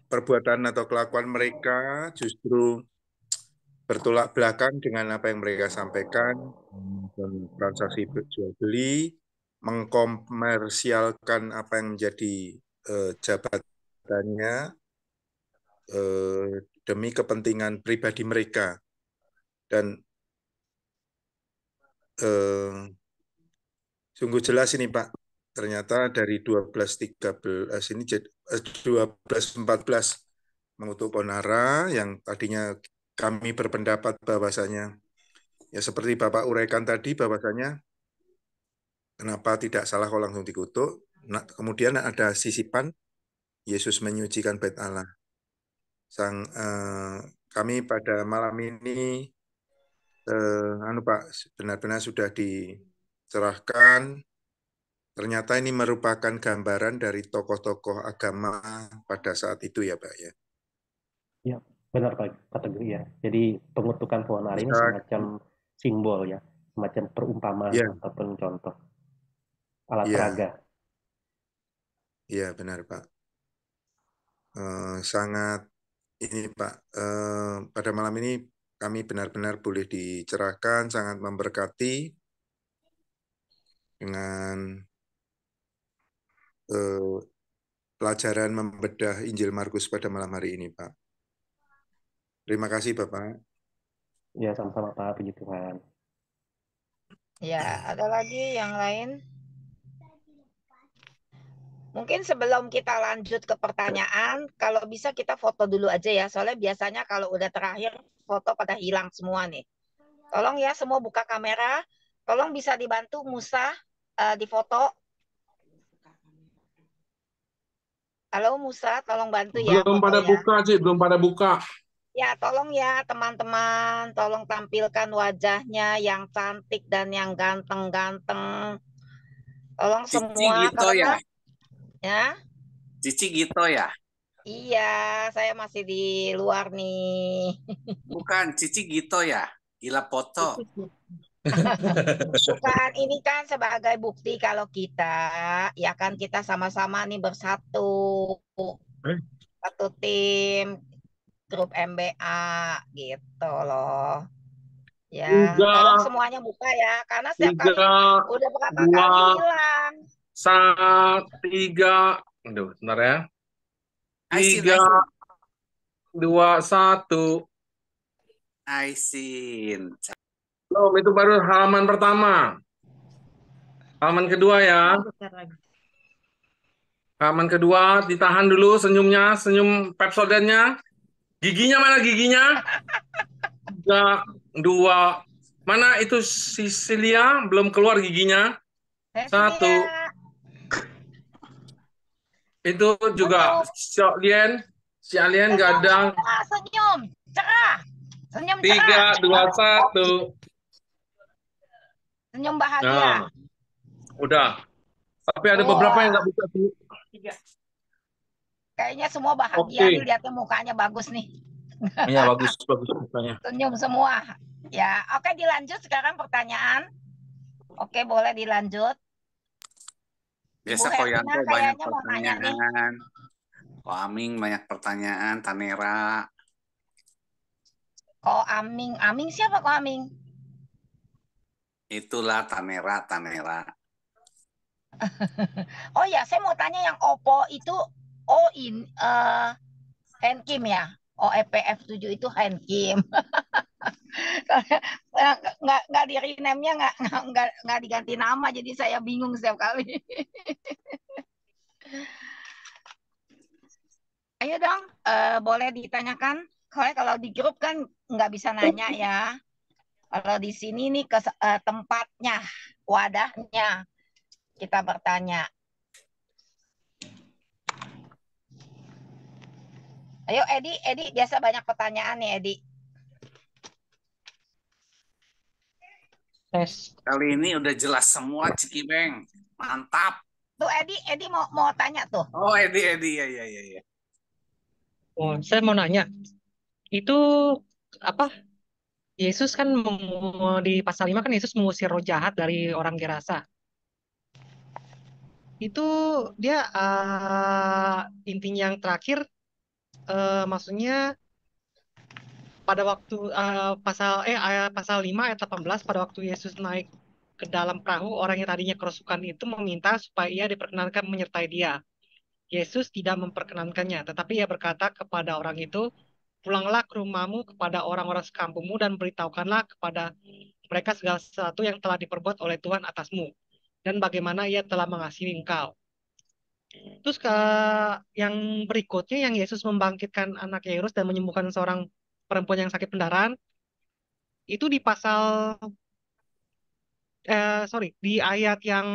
perbuatan atau kelakuan mereka justru bertolak belakang dengan apa yang mereka sampaikan, dan transaksi jual beli, mengkomersialkan apa yang menjadi jabatannya demi kepentingan pribadi mereka. Dan sungguh jelas ini Pak, ternyata dari 12:13 ini 12:14 mengutuk Ponara yang tadinya kami berpendapat bahwasanya ya seperti Bapak uraikan tadi bahwasanya kenapa tidak salah kalau langsung dikutuk. Nah, kemudian ada sisipan Yesus menyucikan bait Allah. Kami pada malam ini Pak benar-benar sudah dicerahkan. Ternyata ini merupakan gambaran dari tokoh-tokoh agama pada saat itu ya Pak ya. Ya, benar Pak, kategori ya. Jadi pengutukan Ponara ini semacam simbol ya, semacam perumpamaan ataupun contoh alat peraga. Iya benar Pak. Sangat ini Pak, pada malam ini kami benar-benar boleh dicerahkan, sangat memberkati dengan pelajaran membedah Injil Markus pada malam hari ini Pak. Terima kasih Bapak. Ya, sama-sama Pak, puji Tuhan. Ya, ada lagi yang lain? Mungkin sebelum kita lanjut ke pertanyaan, kalau bisa kita foto dulu aja ya. Soalnya biasanya kalau udah terakhir, foto pada hilang semua nih. Tolong ya semua buka kamera. Tolong bisa dibantu Musa di foto. Halo Musa, tolong bantu ya. Belum pada buka sih, belum pada buka. Ya, tolong ya teman-teman, tolong tampilkan wajahnya yang cantik dan yang ganteng-ganteng. Tolong Cici semua gitu karena ya. Cici gitu ya. Iya, saya masih di luar nih. Bukan, Cici gitu ya. Gila foto. Bukan, ini kan sebagai bukti kalau kita, ya kan kita sama-sama nih bersatu. Satu tim grup MBA gitu loh. Ya, tolong semuanya buka ya, karena setiap kali udah berapa kali hilang. 3, aduh, bentar ya. 3, 2, 1. Aisin. Belum, itu baru halaman pertama. Halaman kedua ya. Halaman kedua, ditahan dulu senyumnya, senyum Pepsodentnya. Giginya mana giginya? 3, 2. Mana itu Sisilia? Belum keluar giginya. 1. Itu juga si Alien gadang. Senyum, cerah. Senyum cerah. 3, 2, 1. Senyum bahagia. Nah, udah. Tapi ada beberapa yang nggak bisa senyum. Kayaknya semua bahagia nih, lihatnya mukanya bagus nih. Iya, bagus mukanya. Senyum semua. Ya, oke dilanjut sekarang pertanyaan. Oke, boleh dilanjut. Biasa Ko Yanto banyak pertanyaan. Ko Aming banyak pertanyaan. Tanera. Ko Aming. Aming siapa Ko Aming? Itulah Tanera. Oh ya, saya mau tanya yang Oppo itu Handkim ya? OEPF7 itu Handkim. Nggak di rename-nya, nggak diganti nama, jadi saya bingung setiap kali. Ayo dong, boleh ditanyakan. Kalau di grup kan nggak bisa nanya ya. Kalau di sini nih tempatnya, wadahnya, kita bertanya. Ayo Edi biasa banyak pertanyaan nih Edi. Kali ini udah jelas semua Cikibeng. Mantap. Tuh Edi mau tanya tuh. Oh Edi ya. Oh, saya mau nanya, itu apa? Yesus kan di pasal 5 kan Yesus mengusir roh jahat dari orang Gerasa. Itu dia intinya yang terakhir, maksudnya pada waktu pasal 5 ayat 18, pada waktu Yesus naik ke dalam perahu, orang yang tadinya kerasukan itu meminta supaya ia diperkenankan menyertai dia. Yesus tidak memperkenankannya, tetapi ia berkata kepada orang itu, pulanglah ke rumahmu kepada orang-orang sekampungmu dan beritahukanlah kepada mereka segala sesuatu yang telah diperbuat oleh Tuhan atasmu dan bagaimana ia telah mengasihi engkau. Terus yang berikutnya, yang Yesus membangkitkan anak Yairus dan menyembuhkan seorang perempuan yang sakit pendarahan, itu di di ayat yang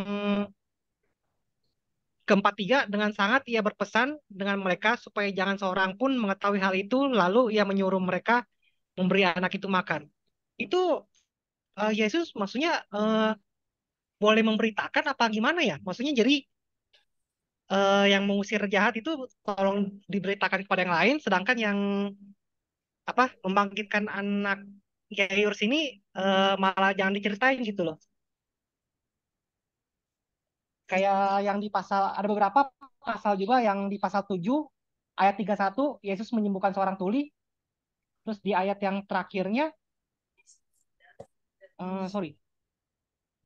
ke-43, dengan sangat ia berpesan dengan mereka supaya jangan seorang pun mengetahui hal itu, lalu ia menyuruh mereka memberi anak itu makan. Itu Yesus maksudnya boleh memberitakan apa gimana ya? Maksudnya jadi yang mengusir jahat itu tolong diberitakan kepada yang lain, sedangkan yang membangkitkan anak Yairus ini malah jangan diceritain gitu loh. Kayak yang di pasal, ada beberapa pasal juga yang di pasal 7 ayat 31 Yesus menyembuhkan seorang tuli. Terus di ayat yang terakhirnya,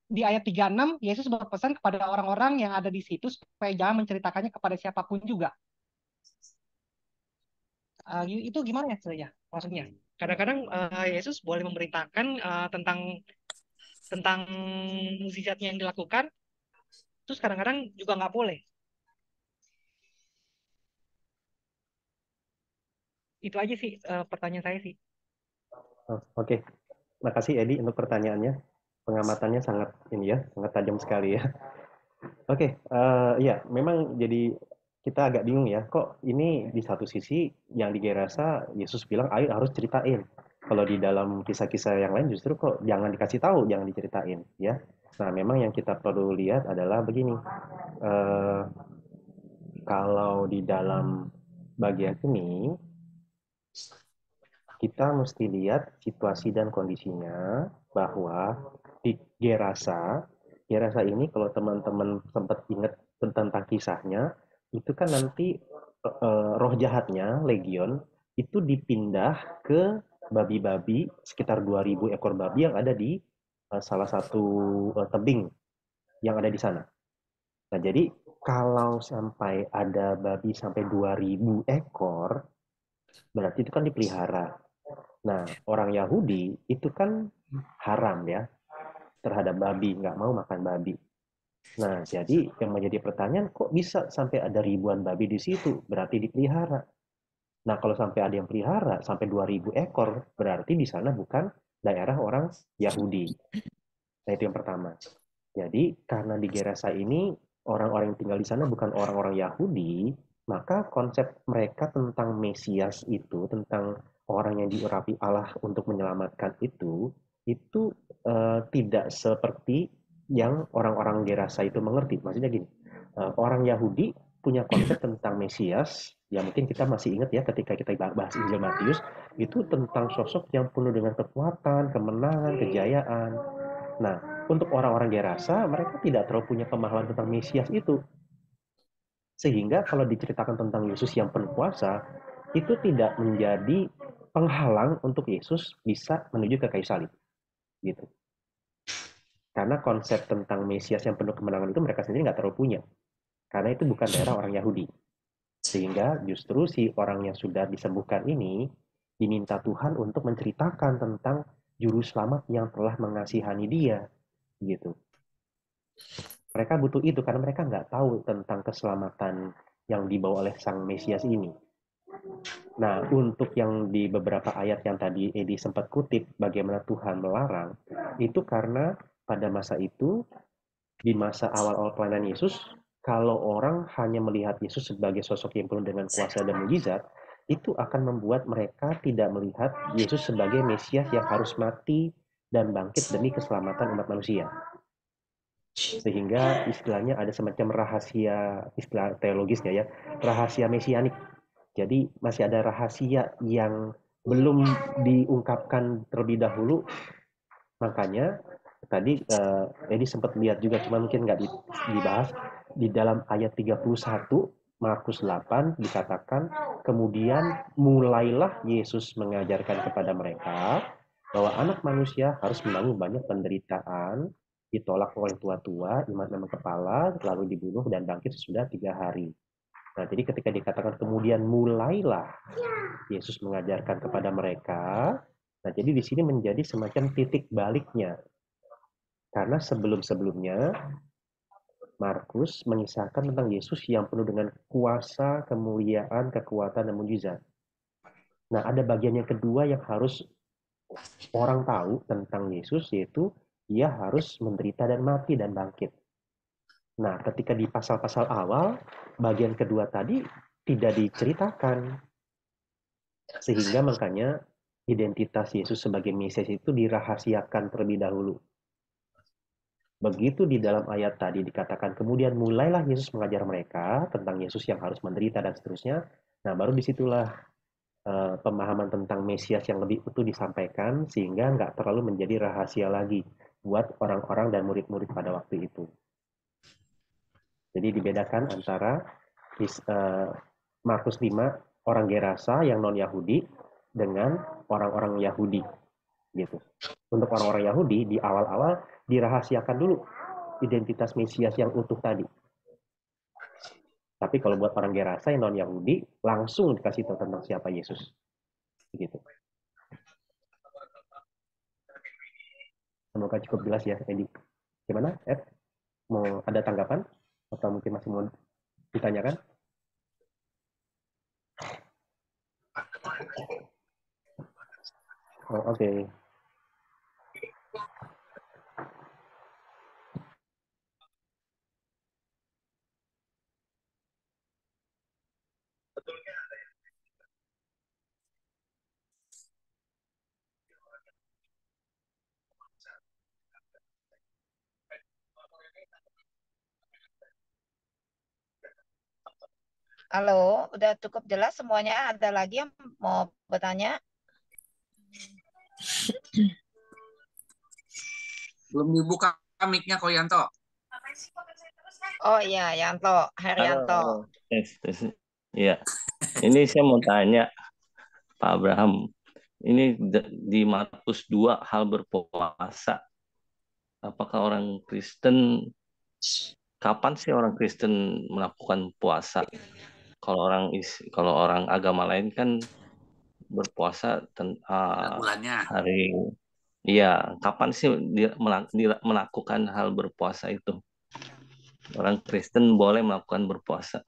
di ayat 36 Yesus berpesan kepada orang-orang yang ada di situ supaya jangan menceritakannya kepada siapapun juga. Itu gimana ya sebenarnya? Maksudnya kadang-kadang Yesus boleh memberitakan tentang mukjizatnya yang dilakukan, terus kadang-kadang juga nggak boleh. Itu aja sih pertanyaan saya sih. Oke. Makasih Edi untuk pertanyaannya. Pengamatannya sangat sangat tajam sekali ya. Oke, iya, memang jadi kita agak bingung ya, kok ini di satu sisi yang di Gerasa Yesus bilang ayo harus ceritain. Kalau di dalam kisah-kisah yang lain justru kok jangan dikasih tahu, jangan diceritain ya. Nah, memang yang kita perlu lihat adalah begini. eh, Kalau di dalam bagian ini kita mesti lihat situasi dan kondisinya bahwa di Gerasa ini kalau teman-teman sempat ingat tentang kisahnya, itu kan nanti roh jahatnya, legion, itu dipindah ke babi-babi, sekitar 2000 ekor babi yang ada di salah satu tebing yang ada di sana. Nah, jadi kalau sampai ada babi sampai 2000 ekor, berarti itu kan dipelihara. Nah, orang Yahudi itu kan haram ya terhadap babi, nggak mau makan babi. Nah, jadi yang menjadi pertanyaan, kok bisa sampai ada ribuan babi di situ? Berarti dipelihara. Nah, kalau sampai ada yang pelihara sampai 2000 ekor, berarti di sana bukan daerah orang Yahudi. Nah, itu yang pertama. Jadi, karena di Gerasa ini orang-orang yang tinggal di sana bukan orang-orang Yahudi, maka konsep mereka tentang Mesias itu, tentang orang yang diurapi Allah untuk menyelamatkan itu tidak seperti yang orang-orang Gerasa itu mengerti. Maksudnya gini, orang Yahudi punya konsep tentang Mesias, ya mungkin kita masih ingat ya ketika kita bahas Injil Matius, itu tentang sosok yang penuh dengan kekuatan, kemenangan, kejayaan. Nah, untuk orang-orang Gerasa, mereka tidak terlalu punya pemahaman tentang Mesias itu. Sehingga kalau diceritakan tentang Yesus yang penuh kuasa, itu tidak menjadi penghalang untuk Yesus bisa menuju ke kayu salib. Gitu. Karena konsep tentang Mesias yang penuh kemenangan itu mereka sendiri nggak terlalu punya. Karena itu bukan daerah orang Yahudi. Sehingga justru si orang yang sudah disembuhkan ini diminta Tuhan untuk menceritakan tentang juru selamat yang telah mengasihani dia. Gitu. Mereka butuh itu karena mereka nggak tahu tentang keselamatan yang dibawa oleh Sang Mesias ini. Nah, untuk yang di beberapa ayat yang tadi Edi sempat kutip, bagaimana Tuhan melarang, itu karena pada masa itu, di masa awal-awal pelayanan Yesus, kalau orang hanya melihat Yesus sebagai sosok yang penuh dengan kuasa dan mujizat, itu akan membuat mereka tidak melihat Yesus sebagai Mesias yang harus mati dan bangkit demi keselamatan umat manusia. Sehingga istilahnya ada semacam rahasia, istilah teologisnya ya, rahasia mesianik. Jadi masih ada rahasia yang belum diungkapkan terlebih dahulu. Makanya tadi Edi sempat lihat juga, cuma mungkin nggak dibahas. Di dalam ayat 31 Markus 8 dikatakan, kemudian mulailah Yesus mengajarkan kepada mereka bahwa anak manusia harus menanggung banyak penderitaan, ditolak oleh tua-tua, imam-imam kepala, lalu dibunuh dan bangkit sesudah 3 hari. Nah, jadi ketika dikatakan kemudian mulailah Yesus mengajarkan kepada mereka, nah jadi di sini menjadi semacam titik baliknya. Karena sebelum-sebelumnya Markus mengisahkan tentang Yesus yang penuh dengan kuasa, kemuliaan, kekuatan, dan mujizat. Nah, ada bagian yang kedua yang harus orang tahu tentang Yesus, yaitu Ia harus menderita dan mati dan bangkit. Nah, ketika di pasal-pasal awal, bagian kedua tadi tidak diceritakan. Sehingga makanya identitas Yesus sebagai Mesias itu dirahasiakan terlebih dahulu. Begitu di dalam ayat tadi dikatakan, kemudian mulailah Yesus mengajar mereka tentang Yesus yang harus menderita dan seterusnya. Nah, baru disitulah pemahaman tentang Mesias yang lebih utuh disampaikan, sehingga nggak terlalu menjadi rahasia lagi buat orang-orang dan murid-murid pada waktu itu. Jadi dibedakan antara Markus 5, orang Gerasa yang non-Yahudi dengan orang-orang Yahudi. Gitu. Untuk orang-orang Yahudi, di awal-awal dirahasiakan dulu identitas Mesias yang utuh tadi. Tapi kalau buat orang Gerasa yang non-Yahudi, langsung dikasih tahu tentang siapa Yesus. Begitu. Semoga cukup jelas ya, Edi. Gimana, Ed? Mau ada tanggapan? Atau mungkin masih mau ditanyakan? Oh, oke. Halo, udah cukup jelas semuanya? Ada lagi yang mau bertanya? Belum dibuka mic-nya kok Yanto. Oh iya, Yanto, Herianto. Tes. Iya. Ini saya mau tanya Pak Abraham. Ini di Markus 2 hal berpuasa. Apakah orang Kristen, kapan sih orang Kristen melakukan puasa? Kalau orang agama lain kan berpuasa Bulannya. hari, iya, kapan sih dia melakukan hal berpuasa itu? Orang Kristen boleh melakukan berpuasa.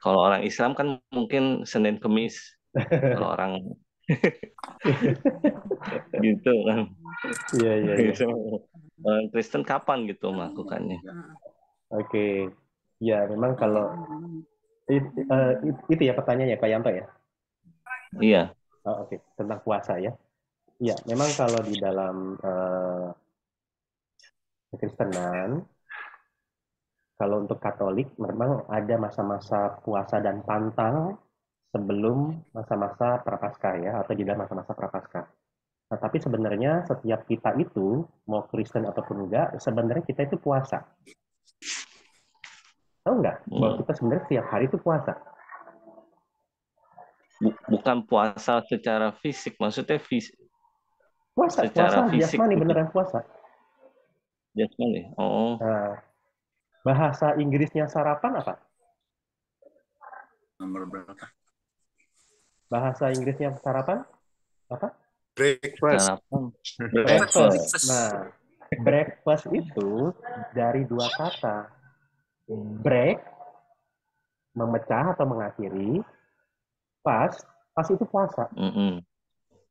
Kalau orang Islam kan mungkin Senin Kemis. Kalau orang gitu kan. Iya. Orang Kristen kapan gitu melakukannya? Oke. Ya, memang kalau itu ya pertanyaannya Pak Yanto ya? Iya. Oh, oke. Tentang puasa ya. Ya, memang kalau di dalam Kekristenan, kalau untuk Katolik memang ada masa-masa puasa dan pantang sebelum masa-masa Prapaskah ya, atau di dalam masa-masa Prapaskah. Nah, tapi sebenarnya setiap kita itu, mau Kristen ataupun enggak, sebenarnya kita itu puasa. Tahu nggak? Bahwa kita sebenarnya setiap hari itu puasa. Bukan puasa secara fisik, maksudnya puasa fisik. Jasmani, beneran puasa. Jasmani. Oh. Nah, bahasa Inggrisnya sarapan apa? Nomor berapa? Bahasa Inggrisnya sarapan apa? Breakfast. Breakfast. Nah, breakfast itu dari dua kata. Break, memecah atau mengakhiri. Pas itu puasa.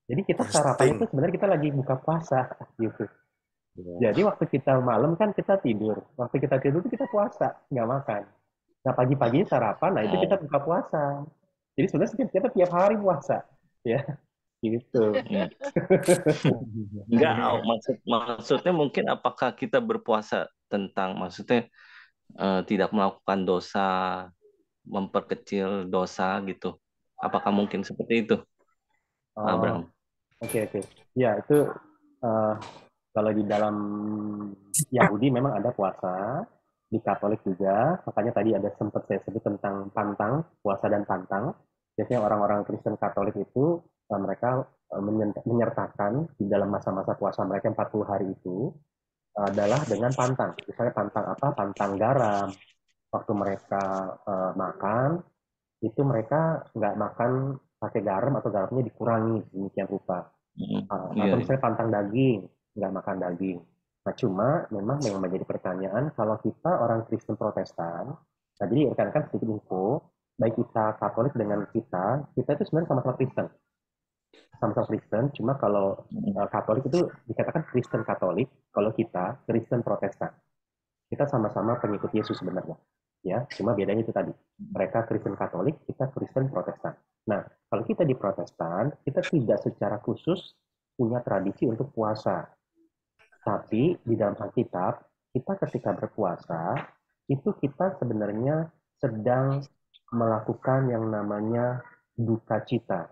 Jadi kita sarapan itu sebenarnya kita lagi buka puasa gitu. Jadi waktu kita malam kan kita tidur. Waktu kita tidur itu kita puasa, nggak makan. Nah pagi-paginya sarapan, nah itu kita buka puasa. Jadi sebenarnya kita tiap hari puasa, ya. Gitu. Enggak, maksudnya mungkin apakah kita berpuasa tentang maksudnya tidak melakukan dosa memperkecil dosa gitu. Apakah mungkin seperti itu, Oh, Abraham? oke. Ya, itu eh, kalau di dalam Yahudi memang ada puasa, di Katolik juga, makanya tadi ada sempat saya sebut tentang pantang, puasa dan pantang. Biasanya orang-orang Kristen Katolik itu mereka menyertakan di dalam masa-masa puasa mereka 40 hari itu adalah dengan pantang. Misalnya pantang apa? Pantang garam. Waktu mereka makan, itu mereka nggak makan pakai garam atau garamnya dikurangi demikian rupa. Atau Iya. misalnya pantang daging, nggak makan daging. Nah, cuma memang yang menjadi pertanyaan, kalau kita orang Kristen Protestan, nah jadi rekan-rekan sedikit info, baik kita Katolik dengan kita itu sebenarnya sama-sama Kristen. Sama-sama Kristen, cuma kalau Katolik itu dikatakan Kristen Katolik, kalau kita Kristen Protestan. Kita sama-sama pengikut Yesus sebenarnya. Ya, cuma bedanya itu tadi. Mereka Kristen Katolik, kita Kristen Protestan. Nah, kalau kita di Protestan, kita tidak secara khusus punya tradisi untuk puasa. Tapi di dalam Alkitab, kita ketika berpuasa, itu kita sebenarnya sedang melakukan yang namanya duka cita.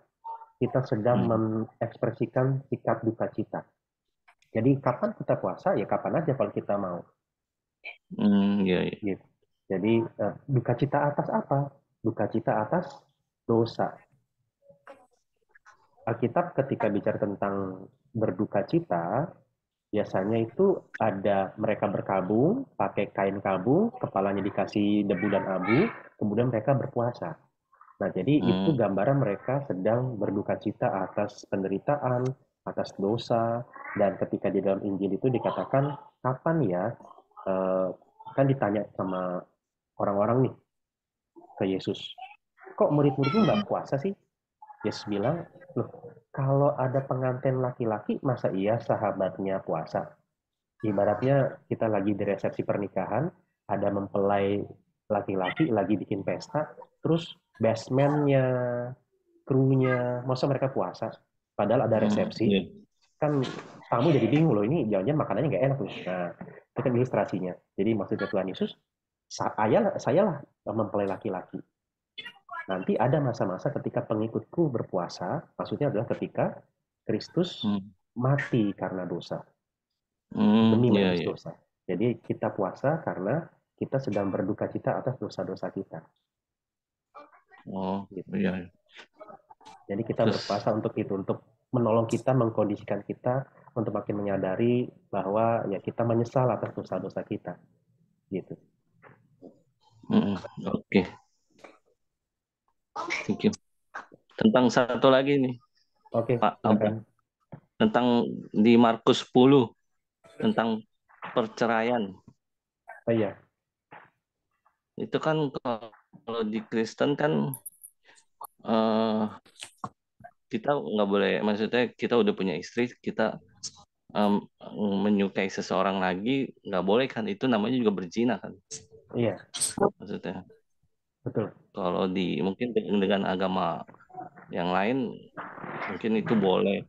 Kita sedang mengekspresikan sikap duka cita. Jadi kapan kita puasa, ya kapan aja kalau kita mau. Iya. Gitu. Jadi duka cita atas apa? Duka cita atas dosa. Alkitab ketika bicara tentang berduka cita, biasanya itu ada mereka berkabung, pakai kain kabung, kepalanya dikasih debu dan abu, kemudian mereka berpuasa. Nah, jadi itu gambaran mereka sedang berduka cita atas penderitaan, atas dosa, dan ketika di dalam Injil itu dikatakan, kapan ya, kan ditanya sama orang-orang nih ke Yesus, kok murid-muridmu nggak puasa sih? Yesus bilang, loh, kalau ada pengantin laki-laki, masa iya sahabatnya puasa? Ibaratnya kita lagi di resepsi pernikahan, ada mempelai laki-laki lagi bikin pesta, terus bestman-nya, krunya, masa mereka puasa? Padahal ada resepsi, kan tamu jadi bingung loh, ini jangan-jangan makanannya nggak enak nih. Nah, itu kan ilustrasinya. Jadi maksudnya Tuhan Yesus, saya lah mempelai laki-laki. Nanti ada masa-masa ketika pengikutku berpuasa, maksudnya adalah ketika Kristus mati karena dosa. Demi menebus dosa. Jadi kita puasa karena kita sedang berduka cita atas dosa-dosa kita. Gitu. Iya. Jadi kita berpuasa untuk itu, untuk menolong kita, mengkondisikan kita untuk makin menyadari bahwa ya kita menyesal atas dosa-dosa kita. Gitu. Oke. Thank you. Tentang satu lagi nih, Pak Abang. Tentang di Markus 10, tentang perceraian. Oh iya. Itu kan kalau di Kristen kan kita nggak boleh, maksudnya kita udah punya istri, kita menyukai seseorang lagi, nggak boleh kan, itu namanya juga berzina kan. Iya. Maksudnya. Betul. Kalau mungkin dengan agama yang lain, mungkin itu boleh.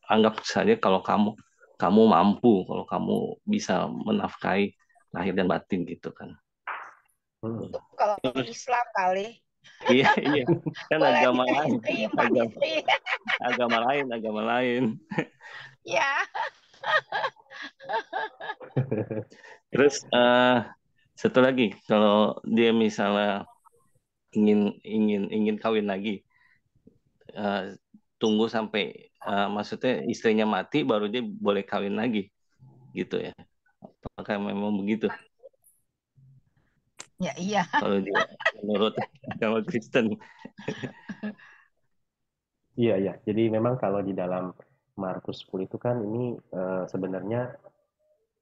Anggap saja kalau kamu mampu, kalau kamu bisa menafkahi lahir dan batin gitu kan. Kalau Islam kali. Iya, kan boleh agama lain, agama lain. Ya. Terus satu lagi, kalau dia misalnya ingin kawin lagi, tunggu sampai maksudnya istrinya mati baru dia boleh kawin lagi, gitu ya? Apakah memang begitu? Ya iya. Kalau dia menurut agama Kristen. Iya. Jadi memang kalau di dalam Markus 10 itu kan ini sebenarnya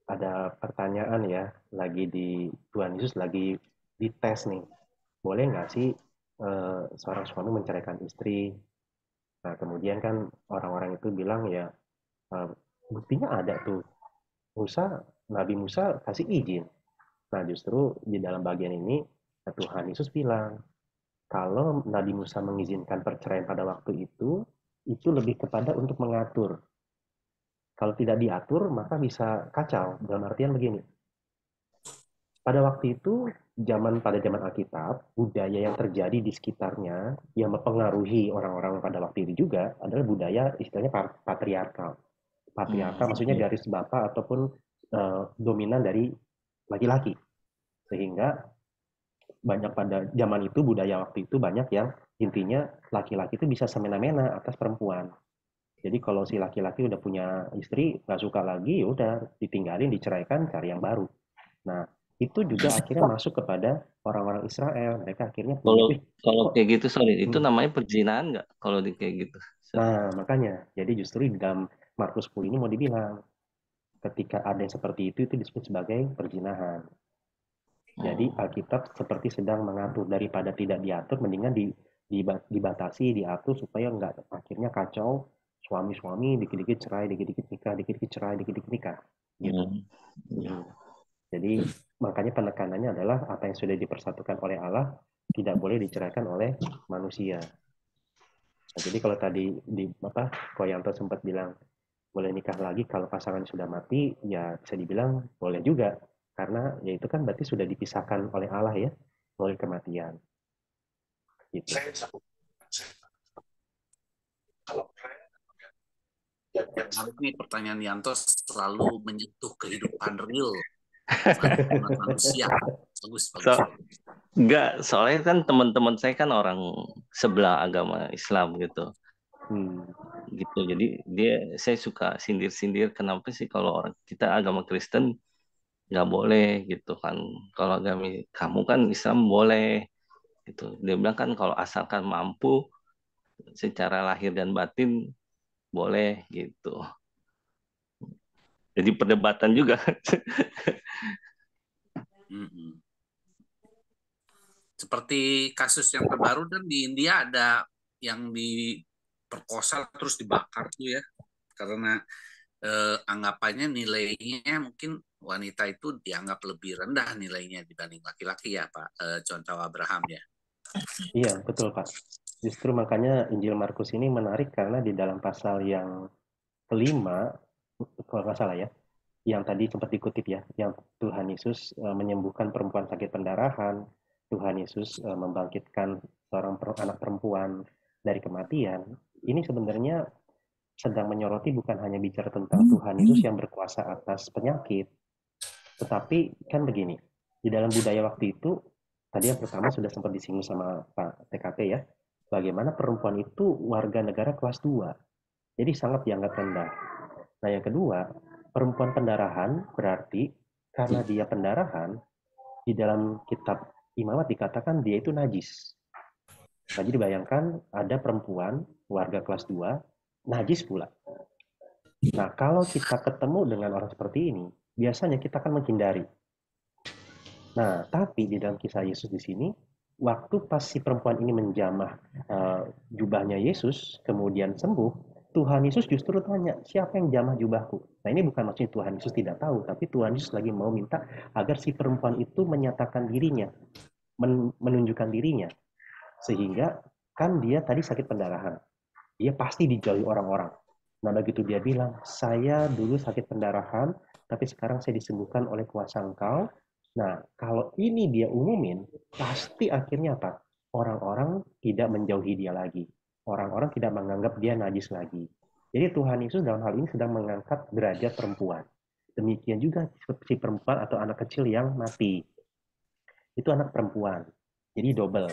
ada pertanyaan ya, lagi di Tuhan Yesus lagi dites nih. Boleh nggak sih seorang suami menceraikan istri? Nah, kemudian kan orang-orang itu bilang ya, buktinya ada tuh. Nabi Musa kasih izin. Nah, justru di dalam bagian ini Tuhan Yesus bilang, kalau Nabi Musa mengizinkan perceraian pada waktu itu lebih kepada untuk mengatur. Kalau tidak diatur, maka bisa kacau. Dalam artian begini, pada waktu itu, pada zaman Alkitab, budaya yang terjadi di sekitarnya yang mempengaruhi orang-orang pada waktu itu juga adalah budaya istilahnya patriarkal. Patriarkal maksudnya garis bapak ataupun dominan dari laki-laki. Sehingga banyak pada zaman itu, budaya waktu itu banyak yang intinya laki-laki itu bisa semena-mena atas perempuan. Jadi kalau si laki-laki udah punya istri, nggak suka lagi, ya udah ditinggalin, diceraikan, cari yang baru. Nah, itu juga akhirnya masuk kepada orang-orang Israel. Mereka akhirnya punya, kalau kayak gitu, sorry, itu namanya perzinahan nggak kalau di kayak gitu? Nah, makanya. Jadi justru di dalam Markus 10 ini mau dibilang, ketika ada yang seperti itu disebut sebagai perzinahan. Jadi Alkitab seperti sedang mengatur, daripada tidak diatur, mendingan dibatasi, diatur supaya nggak akhirnya kacau, suami-suami dikit-dikit cerai, dikit-dikit nikah, dikit-dikit cerai, dikit-dikit nikah. Gitu. Jadi makanya penekanannya adalah apa yang sudah dipersatukan oleh Allah tidak boleh diceraikan oleh manusia. Nah, jadi kalau tadi Koyanto sempat bilang boleh nikah lagi kalau pasangan sudah mati, ya bisa dibilang boleh juga. Karena ya itu kan berarti sudah dipisahkan oleh Allah ya, oleh kematian. Gitu. Ini pertanyaan Yanto selalu menyentuh kehidupan real manusia. Bagus. Enggak, soalnya kan teman-teman saya kan orang sebelah agama Islam gitu. Gitu. Jadi saya suka sindir-sindir, kenapa sih kalau orang kita agama Kristen nggak boleh gitu kan? Kalau agama kamu kan Islam boleh gitu. Dia bilang kan kalau asalkan mampu secara lahir dan batin boleh gitu. Jadi perdebatan juga. Seperti kasus yang terbaru kan di India ada yang diperkosa terus dibakar tuh ya, karena anggapannya nilainya mungkin wanita itu dianggap lebih rendah nilainya dibanding laki-laki ya Pak Contoh Abraham ya. Iya betul Pak. Justru makanya Injil Markus ini menarik karena di dalam pasal yang kelima, kalau nggak salah ya, yang tadi sempat dikutip ya, yang Tuhan Yesus menyembuhkan perempuan sakit pendarahan, Tuhan Yesus membangkitkan seorang anak perempuan dari kematian. Ini sebenarnya sedang menyoroti bukan hanya bicara tentang Tuhan Yesus yang berkuasa atas penyakit, tetapi kan begini, di dalam budaya waktu itu, tadi yang pertama sudah sempat disinggung sama Pak TKP ya, bagaimana perempuan itu warga negara kelas 2, jadi sangat dianggap rendah. Nah yang kedua, perempuan pendarahan berarti karena dia pendarahan, di dalam kitab Imamat dikatakan dia itu najis. Nah, jadi bayangkan ada perempuan warga kelas 2 najis pula. Nah, kalau kita ketemu dengan orang seperti ini, biasanya kita akan menghindari. Nah, tapi di dalam kisah Yesus di sini, waktu pas si perempuan ini menjamah jubahnya Yesus, kemudian sembuh, Tuhan Yesus justru tanya, siapa yang jamah jubahku? Nah, ini bukan maksudnya Tuhan Yesus tidak tahu, tapi Tuhan Yesus lagi mau minta agar si perempuan itu menyatakan dirinya, menunjukkan dirinya. Sehingga kan dia tadi sakit pendarahan. Dia pasti dijauhi orang-orang. Nah, begitu dia bilang, saya dulu sakit pendarahan, tapi sekarang saya disembuhkan oleh kuasa Engkau. Nah, kalau ini dia umumin, pasti akhirnya apa? Orang-orang tidak menjauhi dia lagi. Orang-orang tidak menganggap dia najis lagi. Jadi Tuhan Yesus dalam hal ini sedang mengangkat derajat perempuan. Demikian juga si perempuan atau anak kecil yang mati. Itu anak perempuan. Jadi double.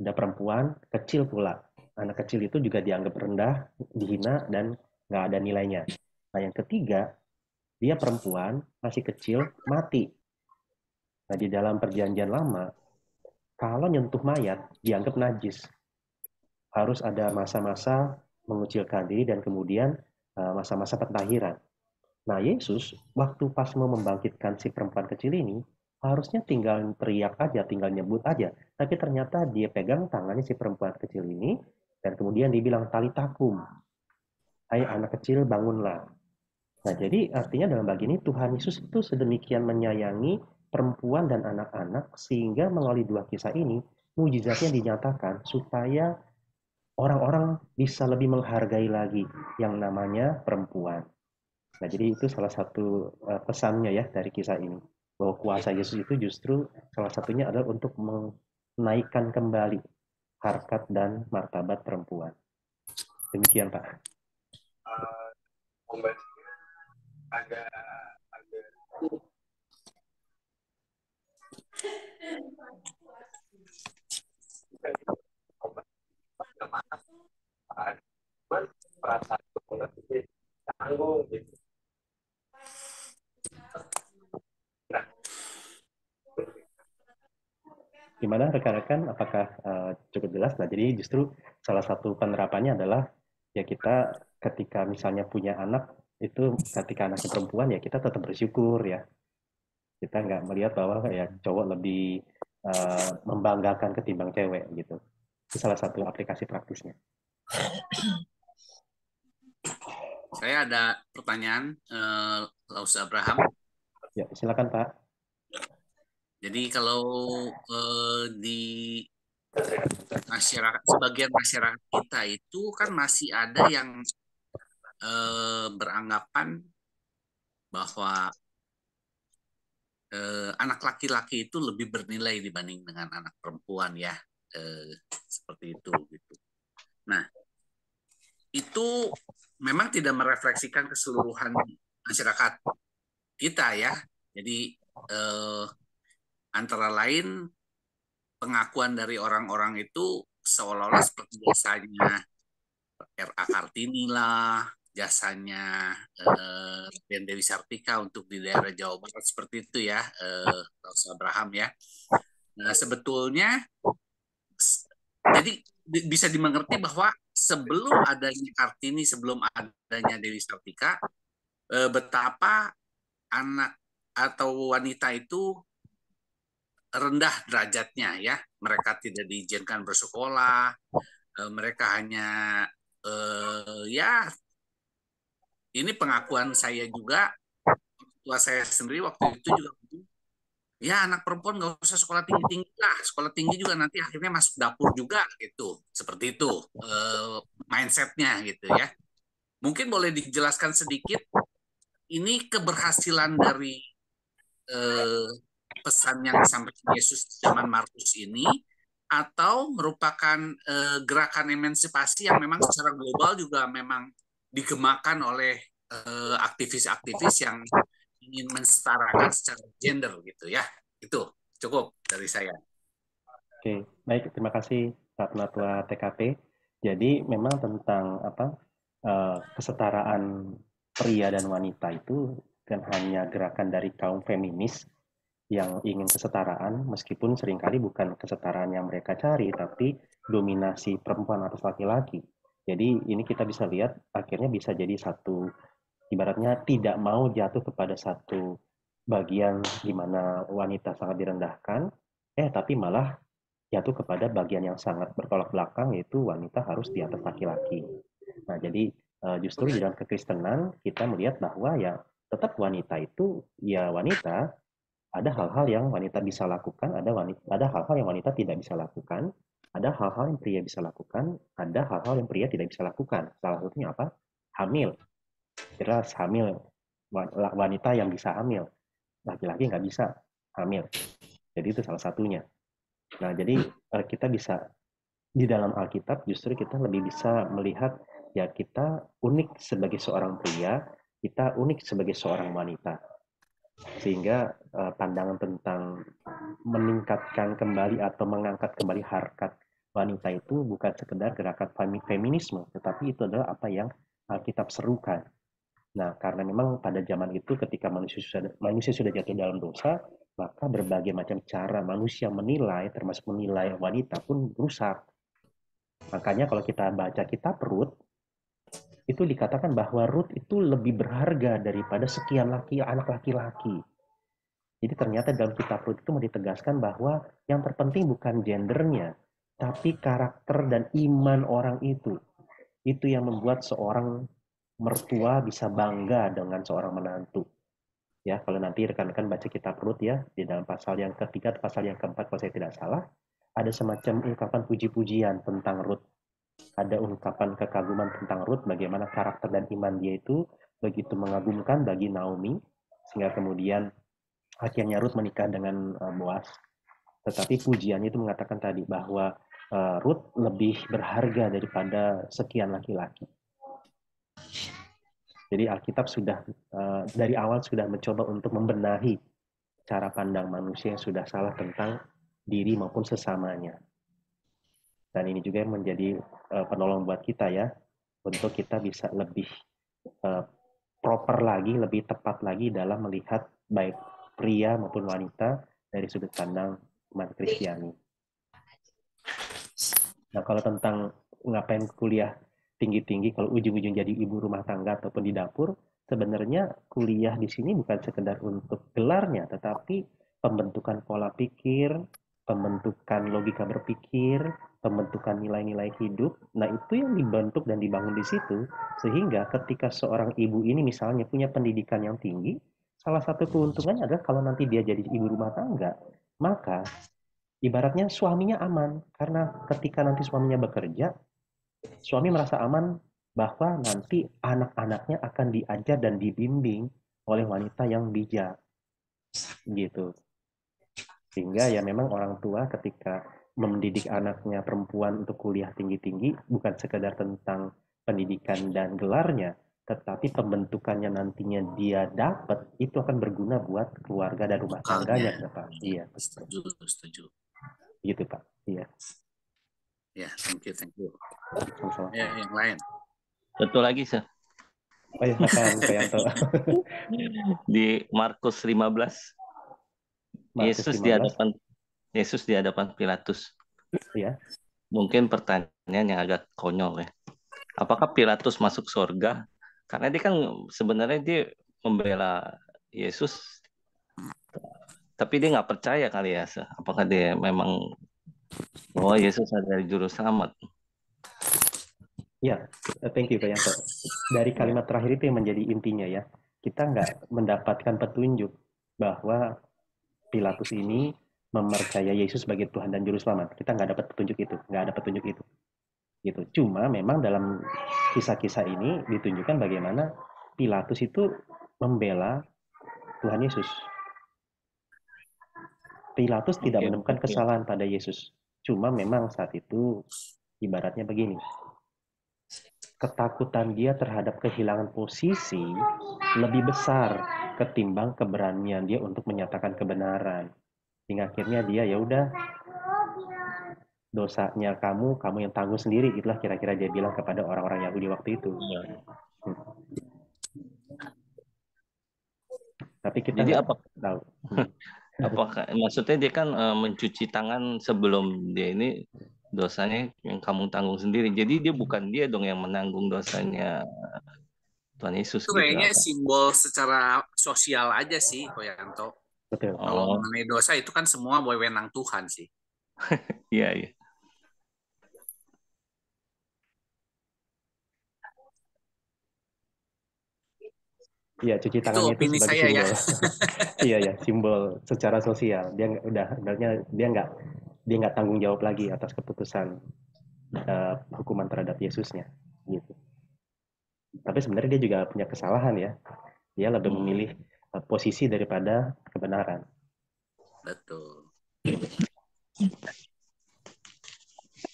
Ada perempuan kecil pula. Anak kecil itu juga dianggap rendah, dihina, dan nggak ada nilainya. Nah, yang ketiga, dia perempuan, masih kecil, mati. Nah, di dalam perjanjian lama, kalau nyentuh mayat, dianggap najis. Harus ada masa-masa mengucilkan diri dan kemudian masa-masa pentahiran. Nah, Yesus, waktu pas mau membangkitkan si perempuan kecil ini, harusnya tinggal teriak aja, tinggal nyebut aja. Tapi ternyata dia pegang tangannya si perempuan kecil ini, dan kemudian dibilang talitakum. Hai anak kecil, bangunlah. Nah, jadi artinya dalam bagian ini Tuhan Yesus itu sedemikian menyayangi perempuan dan anak-anak, sehingga melalui dua kisah ini, mujizatnya dinyatakan supaya orang-orang bisa lebih menghargai lagi yang namanya perempuan. Nah, jadi itu salah satu pesannya ya dari kisah ini. bahwa kuasa Yesus itu justru salah satunya adalah untuk menaikkan kembali harkat dan martabat perempuan. Demikian, Pak. Gimana rekan-rekan, apakah cukup jelas? Nah, jadi justru salah satu penerapannya adalah ya kita ketika misalnya punya anak, itu ketika anaknya perempuan ya kita tetap bersyukur ya. Kita nggak melihat bahwa ya cowok lebih membanggakan ketimbang cewek gitu. Itu salah satu aplikasi praktisnya. Saya ada pertanyaan, Laus Abraham. Ya, silakan Pak. Jadi kalau di masyarakat, sebagian masyarakat kita itu kan masih ada yang beranggapan bahwa anak laki-laki itu lebih bernilai dibanding dengan anak perempuan ya, seperti itu gitu. Nah, itu memang tidak merefleksikan keseluruhan masyarakat kita ya. Jadi antara lain pengakuan dari orang-orang itu seolah-olah seperti jasanya R.A. Kartini lah, jasanya Raden Dewi Sartika untuk di daerah Jawa Barat seperti itu ya, Laus Abraham ya. Nah, sebetulnya jadi bisa dimengerti bahwa sebelum adanya Kartini, sebelum adanya Dewi Sartika, betapa anak atau wanita itu rendah derajatnya ya. Mereka tidak diizinkan bersekolah, mereka hanya ya ini pengakuan saya juga, tua saya sendiri waktu itu juga ya anak perempuan nggak usah sekolah tinggi-tinggi lah, sekolah tinggi juga nanti akhirnya masuk dapur juga gitu, seperti itu mindsetnya gitu ya. Mungkin boleh dijelaskan sedikit ini keberhasilan dari pesan yang disampaikan Yesus di zaman Markus ini, atau merupakan gerakan emansipasi yang memang secara global juga memang digemakan oleh aktivis-aktivis yang ingin mensetarakan secara gender gitu ya. Itu cukup dari saya. Oke, baik, terima kasih Pak Penatua TKP. Jadi memang tentang kesetaraan pria dan wanita itu kan hanya gerakan dari kaum feminis yang ingin kesetaraan, meskipun seringkali bukan kesetaraan yang mereka cari, tapi dominasi perempuan atas laki-laki. Jadi ini kita bisa lihat akhirnya bisa jadi satu, ibaratnya tidak mau jatuh kepada satu bagian di mana wanita sangat direndahkan, tapi malah jatuh kepada bagian yang sangat bertolak belakang, yaitu wanita harus di atas laki-laki. Nah, jadi justru di dalam kekristenan kita melihat bahwa ya tetap wanita itu ya wanita, ada hal-hal yang wanita bisa lakukan, ada hal-hal yang wanita tidak bisa lakukan, ada hal-hal yang pria bisa lakukan, ada hal-hal yang pria tidak bisa lakukan. Salah satunya apa? Hamil. Jelas hamil, wanita yang bisa hamil, laki-laki nggak bisa hamil. Jadi itu salah satunya. Nah, jadi kita bisa di dalam Alkitab justru kita lebih bisa melihat ya kita unik sebagai seorang pria, kita unik sebagai seorang wanita. Sehingga pandangan tentang meningkatkan kembali atau mengangkat kembali harkat wanita itu bukan sekedar gerakan feminisme, tetapi itu adalah apa yang Alkitab serukan. Nah, karena memang pada zaman itu ketika manusia sudah jatuh dalam dosa, maka berbagai macam cara manusia menilai, termasuk menilai wanita pun rusak. Makanya kalau kita baca kitab Rut, itu dikatakan bahwa Rut itu lebih berharga daripada sekian anak laki-laki. Jadi ternyata dalam kitab Rut itu mau ditegaskan bahwa yang terpenting bukan gendernya, tapi karakter dan iman orang itu. Itu yang membuat seorang mertua bisa bangga dengan seorang menantu. Ya, kalau nanti rekan-rekan baca kitab Rut ya, di dalam pasal yang ketiga, pasal yang keempat kalau saya tidak salah, ada semacam ungkapan puji-pujian tentang Rut. Ada ungkapan kekaguman tentang Rut, bagaimana karakter dan iman dia itu begitu mengagumkan bagi Naomi, sehingga kemudian akhirnya Ruth menikah dengan Boaz. Tetapi pujiannya itu mengatakan tadi bahwa Ruth lebih berharga daripada sekian laki-laki. Jadi Alkitab sudah dari awal sudah mencoba untuk membenahi cara pandang manusia yang sudah salah tentang diri maupun sesamanya. Dan ini juga yang menjadi penolong buat kita ya, untuk kita bisa lebih proper lagi, lebih tepat lagi dalam melihat baik pria maupun wanita dari sudut pandang umat Kristiani. Nah, kalau tentang ngapain kuliah tinggi-tinggi kalau ujung-ujung jadi ibu rumah tangga ataupun di dapur, sebenarnya kuliah di sini bukan sekedar untuk gelarnya, tetapi pembentukan pola pikir, pembentukan logika berpikir, pembentukan nilai-nilai hidup. Nah, itu yang dibentuk dan dibangun di situ, sehingga ketika seorang ibu ini misalnya punya pendidikan yang tinggi, salah satu keuntungannya adalah kalau nanti dia jadi ibu rumah tangga, maka ibaratnya suaminya aman, karena ketika nanti suaminya bekerja, suami merasa aman bahwa nanti anak-anaknya akan diajar dan dibimbing oleh wanita yang bijak, gitu. Sehingga ya memang orang tua ketika mendidik anaknya perempuan untuk kuliah tinggi-tinggi, bukan sekedar tentang pendidikan dan gelarnya, tetapi pembentukannya nantinya dia dapat, itu akan berguna buat keluarga dan rumah tangganya ke depan. Iya, Setuju. gitu Pak. Iya. Ya, thank you. Sama-sama. Ya, yang lain. Satu lagi, Sir. Oh ya, silakan Pak Yanto. Di Markus 15. Markus Yesus di hadapan Pilatus. Iya. Mungkin pertanyaan yang agak konyol ya. Apakah Pilatus masuk surga? Karena dia kan sebenarnya dia membela Yesus, tapi dia nggak percaya kali ya. Apakah dia memang bahwa Yesus adalah juru selamat? Ya, thank you Pak Yanto. Dari kalimat terakhir itu yang menjadi intinya ya. Kita nggak mendapatkan petunjuk bahwa Pilatus ini mempercayai Yesus sebagai Tuhan dan Juru Selamat. Kita nggak dapat petunjuk itu, nggak ada petunjuk itu. Gitu. Cuma memang dalam kisah-kisah ini ditunjukkan bagaimana Pilatus itu membela Tuhan Yesus. Pilatus tidak menemukan kesalahan pada Yesus. Cuma memang saat itu ibaratnya begini. Ketakutan dia terhadap kehilangan posisi lebih besar ketimbang keberanian dia untuk menyatakan kebenaran. Hingga akhirnya dia ya udah, dosanya kamu yang tanggung sendiri, itulah kira-kira dia bilang kepada orang-orang Yahudi waktu itu. Tapi kita nggak tahu. Apakah maksudnya dia kan mencuci tangan sebelum dia ini dosanya yang kamu tanggung sendiri. Jadi dia bukan dia dong yang menanggung dosanya Tuhan Yesus. Itu kayaknya simbol secara sosial aja sih, Ko Yanto. Betul. Kalau mengenai dosa itu kan semua wewenang Tuhan sih. Iya. Iya, cuci tangannya itu sebagai simbol. Ya. Iya, simbol secara sosial. Dia nggak tanggung jawab lagi atas keputusan hukuman terhadap Yesusnya, gitu. Tapi sebenarnya dia juga punya kesalahan ya. Dia lebih memilih posisi daripada kebenaran. Betul.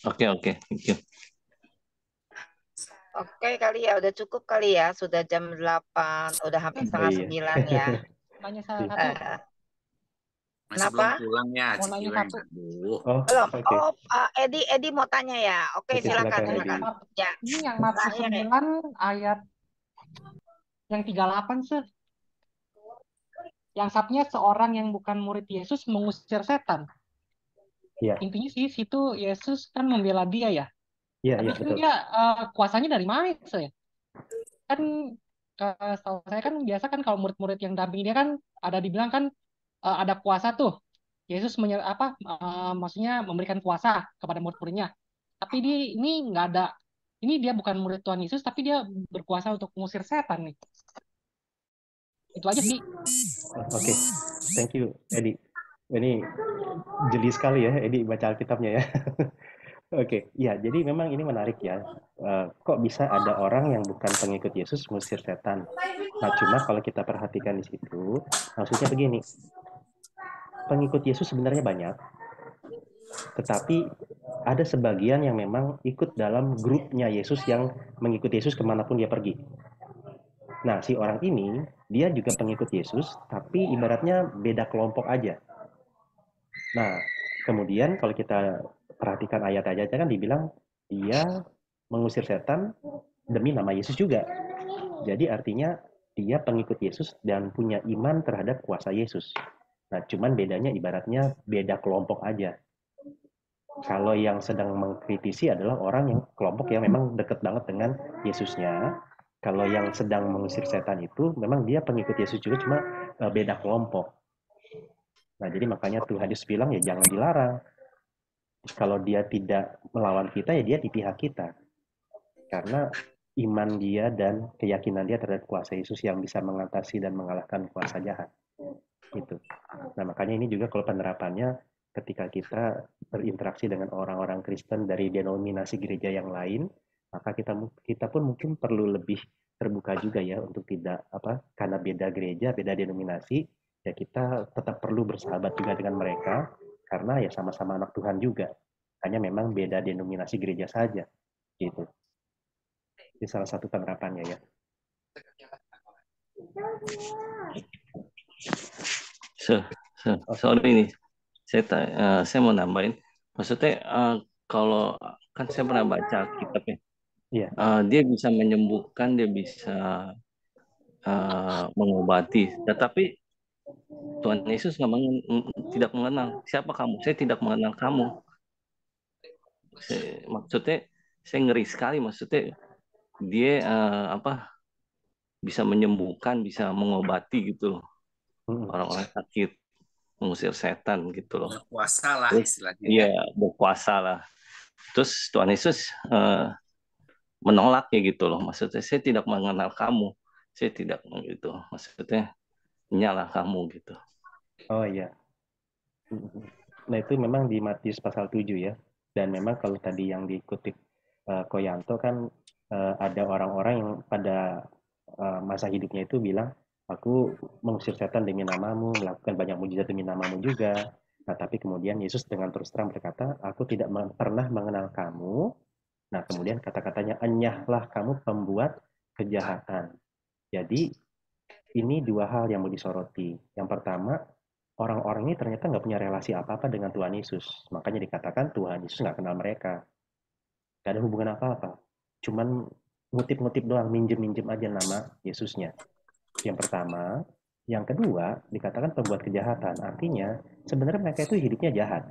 Oke. Thank you. Oke kali ya, udah cukup kali ya, sudah jam 8, udah hampir setengah 9 ya. Tanya satu. Masih belum pulang ya, mau nanya satu. Belum. Oh, Edi mau tanya ya. Oke, silakan. Ya. Ini yang Markus 9 ayat yang 38, Sir. Yang sabnya seorang yang bukan murid Yesus mengusir setan. Ya. Intinya sih situ Yesus kan membela dia ya. Iya, betul. Dia kuasanya dari mana ya? Kan setahu saya kan biasa kan kalau murid-murid yang damping dia kan ada dibilang kan ada kuasa tuh. Yesus maksudnya memberikan kuasa kepada murid-muridnya. Tapi ini nggak ada. Ini dia bukan murid Tuhan Yesus tapi dia berkuasa untuk mengusir setan nih. Itu aja sih. Oke. Thank you, Edi. Ini jeli sekali ya Edi baca Alkitabnya ya. Oke, ya jadi memang ini menarik ya. Kok bisa ada orang yang bukan pengikut Yesus mengusir setan? Nah, cuma kalau kita perhatikan di situ, maksudnya begini. pengikut Yesus sebenarnya banyak, tetapi ada sebagian yang memang ikut dalam grupnya Yesus yang mengikuti Yesus kemanapun dia pergi. Nah, si orang ini, dia juga pengikut Yesus, tapi ibaratnya beda kelompok aja. Nah, kemudian kalau kita perhatikan ayat-ayatnya kan dibilang dia mengusir setan demi nama Yesus juga. Jadi artinya dia pengikut Yesus dan punya iman terhadap kuasa Yesus. Nah, cuman bedanya ibaratnya beda kelompok aja. Kalau yang sedang mengkritisi adalah orang yang kelompok yang memang dekat banget dengan Yesusnya. Kalau yang sedang mengusir setan itu memang dia pengikut Yesus juga, cuma beda kelompok. Nah, jadi makanya Tuhan Yesus bilang ya jangan dilarang. Kalau dia tidak melawan kita, ya dia di pihak kita. Karena iman dia dan keyakinan dia terhadap kuasa Yesus yang bisa mengatasi dan mengalahkan kuasa jahat. Gitu. Nah, makanya ini juga kalau penerapannya ketika kita berinteraksi dengan orang-orang Kristen dari denominasi gereja yang lain, maka kita pun mungkin perlu lebih terbuka juga ya untuk tidak karena beda gereja, beda denominasi, ya kita tetap perlu bersahabat juga dengan mereka karena ya sama-sama anak Tuhan juga. Hanya memang beda denominasi gereja saja. Gitu. Ini salah satu penerapannya ya. Sorry nih, saya mau nambahin. Maksudnya kalau kan saya pernah baca kitabnya, dia bisa menyembuhkan, dia bisa mengobati. Tetapi Tuhan Yesus tidak mengenal siapa kamu. Saya tidak mengenal kamu. Maksudnya saya ngeri sekali. Maksudnya dia bisa menyembuhkan, bisa mengobati gitu loh. Orang-orang sakit, mengusir setan gitu loh. Berkuasa lah istilahnya. Iya, berkuasa lah. Terus Tuhan Yesus menolaknya gitu loh. Maksudnya saya tidak mengenal kamu. Saya tidak gitu. Maksudnya nyala kamu gitu. Oh iya. Nah itu memang di Matius pasal 7 ya. Dan memang kalau tadi yang dikutip Koyanto kan ada orang-orang yang pada masa hidupnya itu bilang, aku mengusir setan demi namamu, melakukan banyak mujizat demi namamu juga. Nah tapi kemudian Yesus dengan terus terang berkata, aku tidak pernah mengenal kamu. Nah kemudian kata-katanya, enyahlah kamu pembuat kejahatan. Jadi ini dua hal yang mau disoroti. Yang pertama, orang-orang ini ternyata nggak punya relasi apa-apa dengan Tuhan Yesus. Makanya dikatakan Tuhan Yesus nggak kenal mereka. Nggak ada hubungan apa-apa. Cuman ngutip-ngutip doang, minjem-minjem aja nama Yesusnya. Yang pertama. Yang kedua, dikatakan pembuat kejahatan. Artinya, sebenarnya mereka itu hidupnya jahat.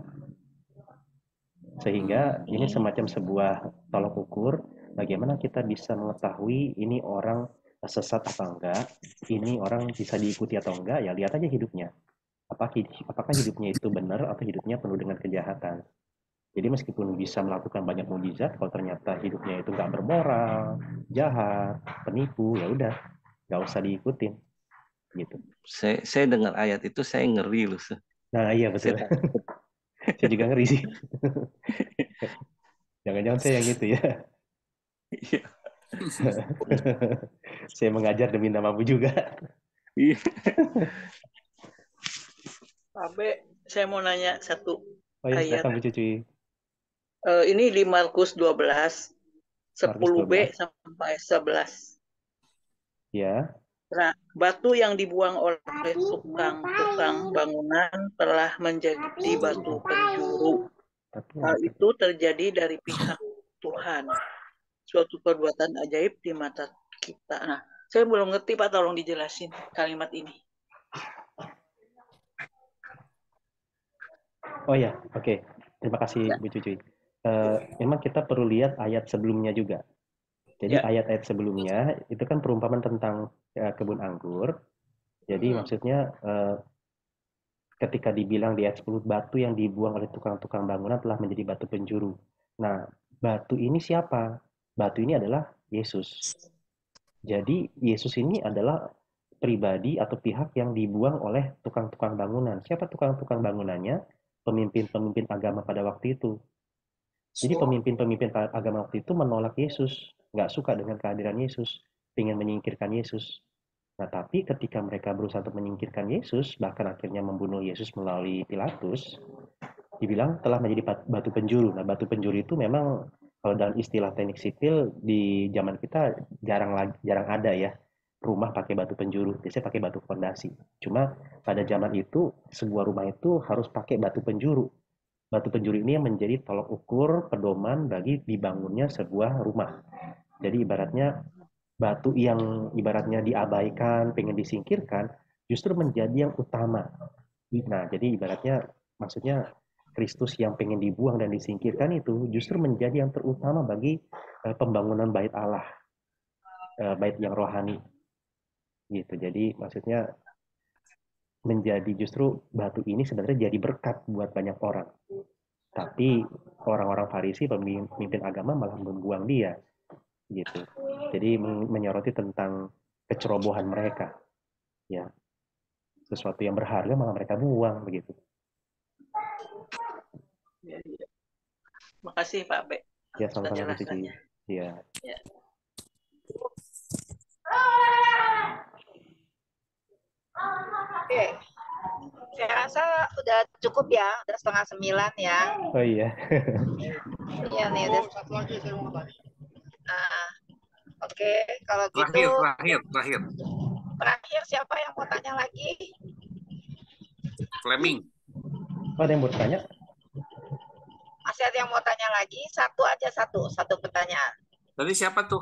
Sehingga ini semacam sebuah tolok ukur bagaimana kita bisa mengetahui ini orang sesat apa enggak, ini orang bisa diikuti atau enggak, ya lihat aja hidupnya. Apakah hidupnya itu benar atau hidupnya penuh dengan kejahatan. Jadi meskipun bisa melakukan banyak mukjizat, kalau ternyata hidupnya itu nggak bermoral, jahat, penipu, ya udah nggak usah diikutin. Gitu. Saya dengar ayat itu saya ngeri loh. Nah iya betul. Saya juga ngeri sih. Jangan-jangan saya yang itu ya. Iya. Saya mengajar demi namamu juga. Iya. Abe, saya mau nanya satu ayat. Silakan Bu Cucuy. Ini di Markus 12, 10b sampai 11. Ya. Nah, batu yang dibuang oleh tukang bangunan telah menjadi batu penjuru. Hal itu terjadi dari pihak Tuhan. Suatu perbuatan ajaib di mata kita. Nah, saya belum ngerti Pak, tolong dijelasin kalimat ini. Oh ya, oke. Terima kasih Bu Cucuy. Memang kita perlu lihat ayat sebelumnya juga. Jadi ayat-ayat sebelumnya itu kan perumpamaan tentang kebun anggur. Jadi maksudnya ketika dibilang di ayat 10 batu yang dibuang oleh tukang-tukang bangunan telah menjadi batu penjuru. Nah, batu ini siapa? Batu ini adalah Yesus. Jadi Yesus ini adalah pribadi atau pihak yang dibuang oleh tukang-tukang bangunan. Siapa tukang-tukang bangunannya? Pemimpin-pemimpin agama pada waktu itu. Jadi pemimpin-pemimpin agama waktu itu menolak Yesus. Nggak suka dengan kehadiran Yesus, ingin menyingkirkan Yesus. Nah, tapi ketika mereka berusaha untuk menyingkirkan Yesus, bahkan akhirnya membunuh Yesus melalui Pilatus, dibilang telah menjadi batu penjuru. Nah, batu penjuru itu memang kalau dalam istilah teknik sipil di zaman kita jarang ada ya rumah pakai batu penjuru, biasanya pakai batu fondasi. Cuma pada zaman itu sebuah rumah itu harus pakai batu penjuru. Batu penjuru ini yang menjadi tolok ukur pedoman bagi dibangunnya sebuah rumah. Jadi ibaratnya batu yang ibaratnya diabaikan, pengen disingkirkan, justru menjadi yang utama. Nah, jadi ibaratnya maksudnya Kristus yang pengen dibuang dan disingkirkan itu justru menjadi yang terutama bagi pembangunan bait Allah, bait yang rohani. Gitu. Jadi maksudnya menjadi justru batu ini sebenarnya jadi berkat buat banyak orang. Tapi orang-orang Farisi, pemimpin agama malah membuang dia. Gitu. Jadi menyoroti tentang kecerobohan mereka, ya, sesuatu yang berharga malah mereka buang begitu. Makasih Pak Be. Ya, sama-sama Bu Cici. Ya. Oke, saya rasa udah cukup ya, udah 8:30 ya. Oh iya. Iya nih udah. Nah, oke, kalau gitu. Terakhir siapa yang mau tanya lagi? Fleming. Ada yang mau tanya? Masih ada yang mau tanya lagi? Satu aja, satu pertanyaan. Tadi siapa tuh?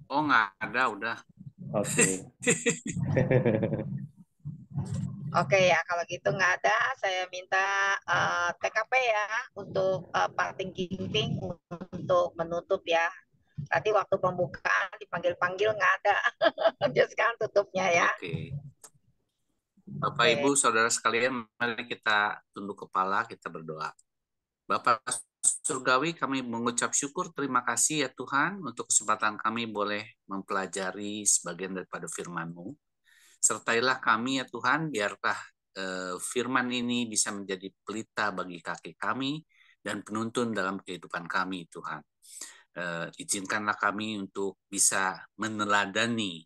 Oh, nggak ada, udah. Oke. Oke ya, kalau gitu nggak ada, saya minta TKP ya untuk Pak Tingking untuk menutup ya. Tadi waktu pembukaan dipanggil-panggil nggak ada. Jadi sekarang tutupnya ya. Oke. Bapak, Ibu, Saudara sekalian, mari kita tunduk kepala, kita berdoa. Bapak Surgawi, kami mengucap syukur, terima kasih ya Tuhan, untuk kesempatan kami boleh mempelajari sebagian daripada firman-Mu. Sertailah kami ya Tuhan, biarlah firman ini bisa menjadi pelita bagi kaki kami dan penuntun dalam kehidupan kami Tuhan. Izinkanlah kami untuk bisa meneladani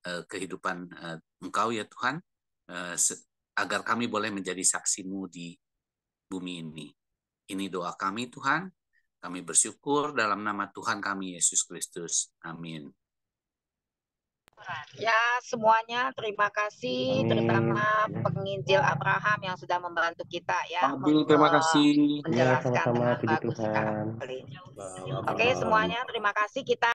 kehidupan Engkau ya Tuhan, agar kami boleh menjadi saksi-Mu di bumi ini. Ini doa kami Tuhan, kami bersyukur dalam nama Tuhan kami Yesus Kristus. Amin. Ya, semuanya terima kasih, terutama penginjil Abraham yang sudah membantu kita ya. Terima kasih. Menjelaskan sama-sama, dengan bagus sekali. Oke, semuanya terima kasih. Kita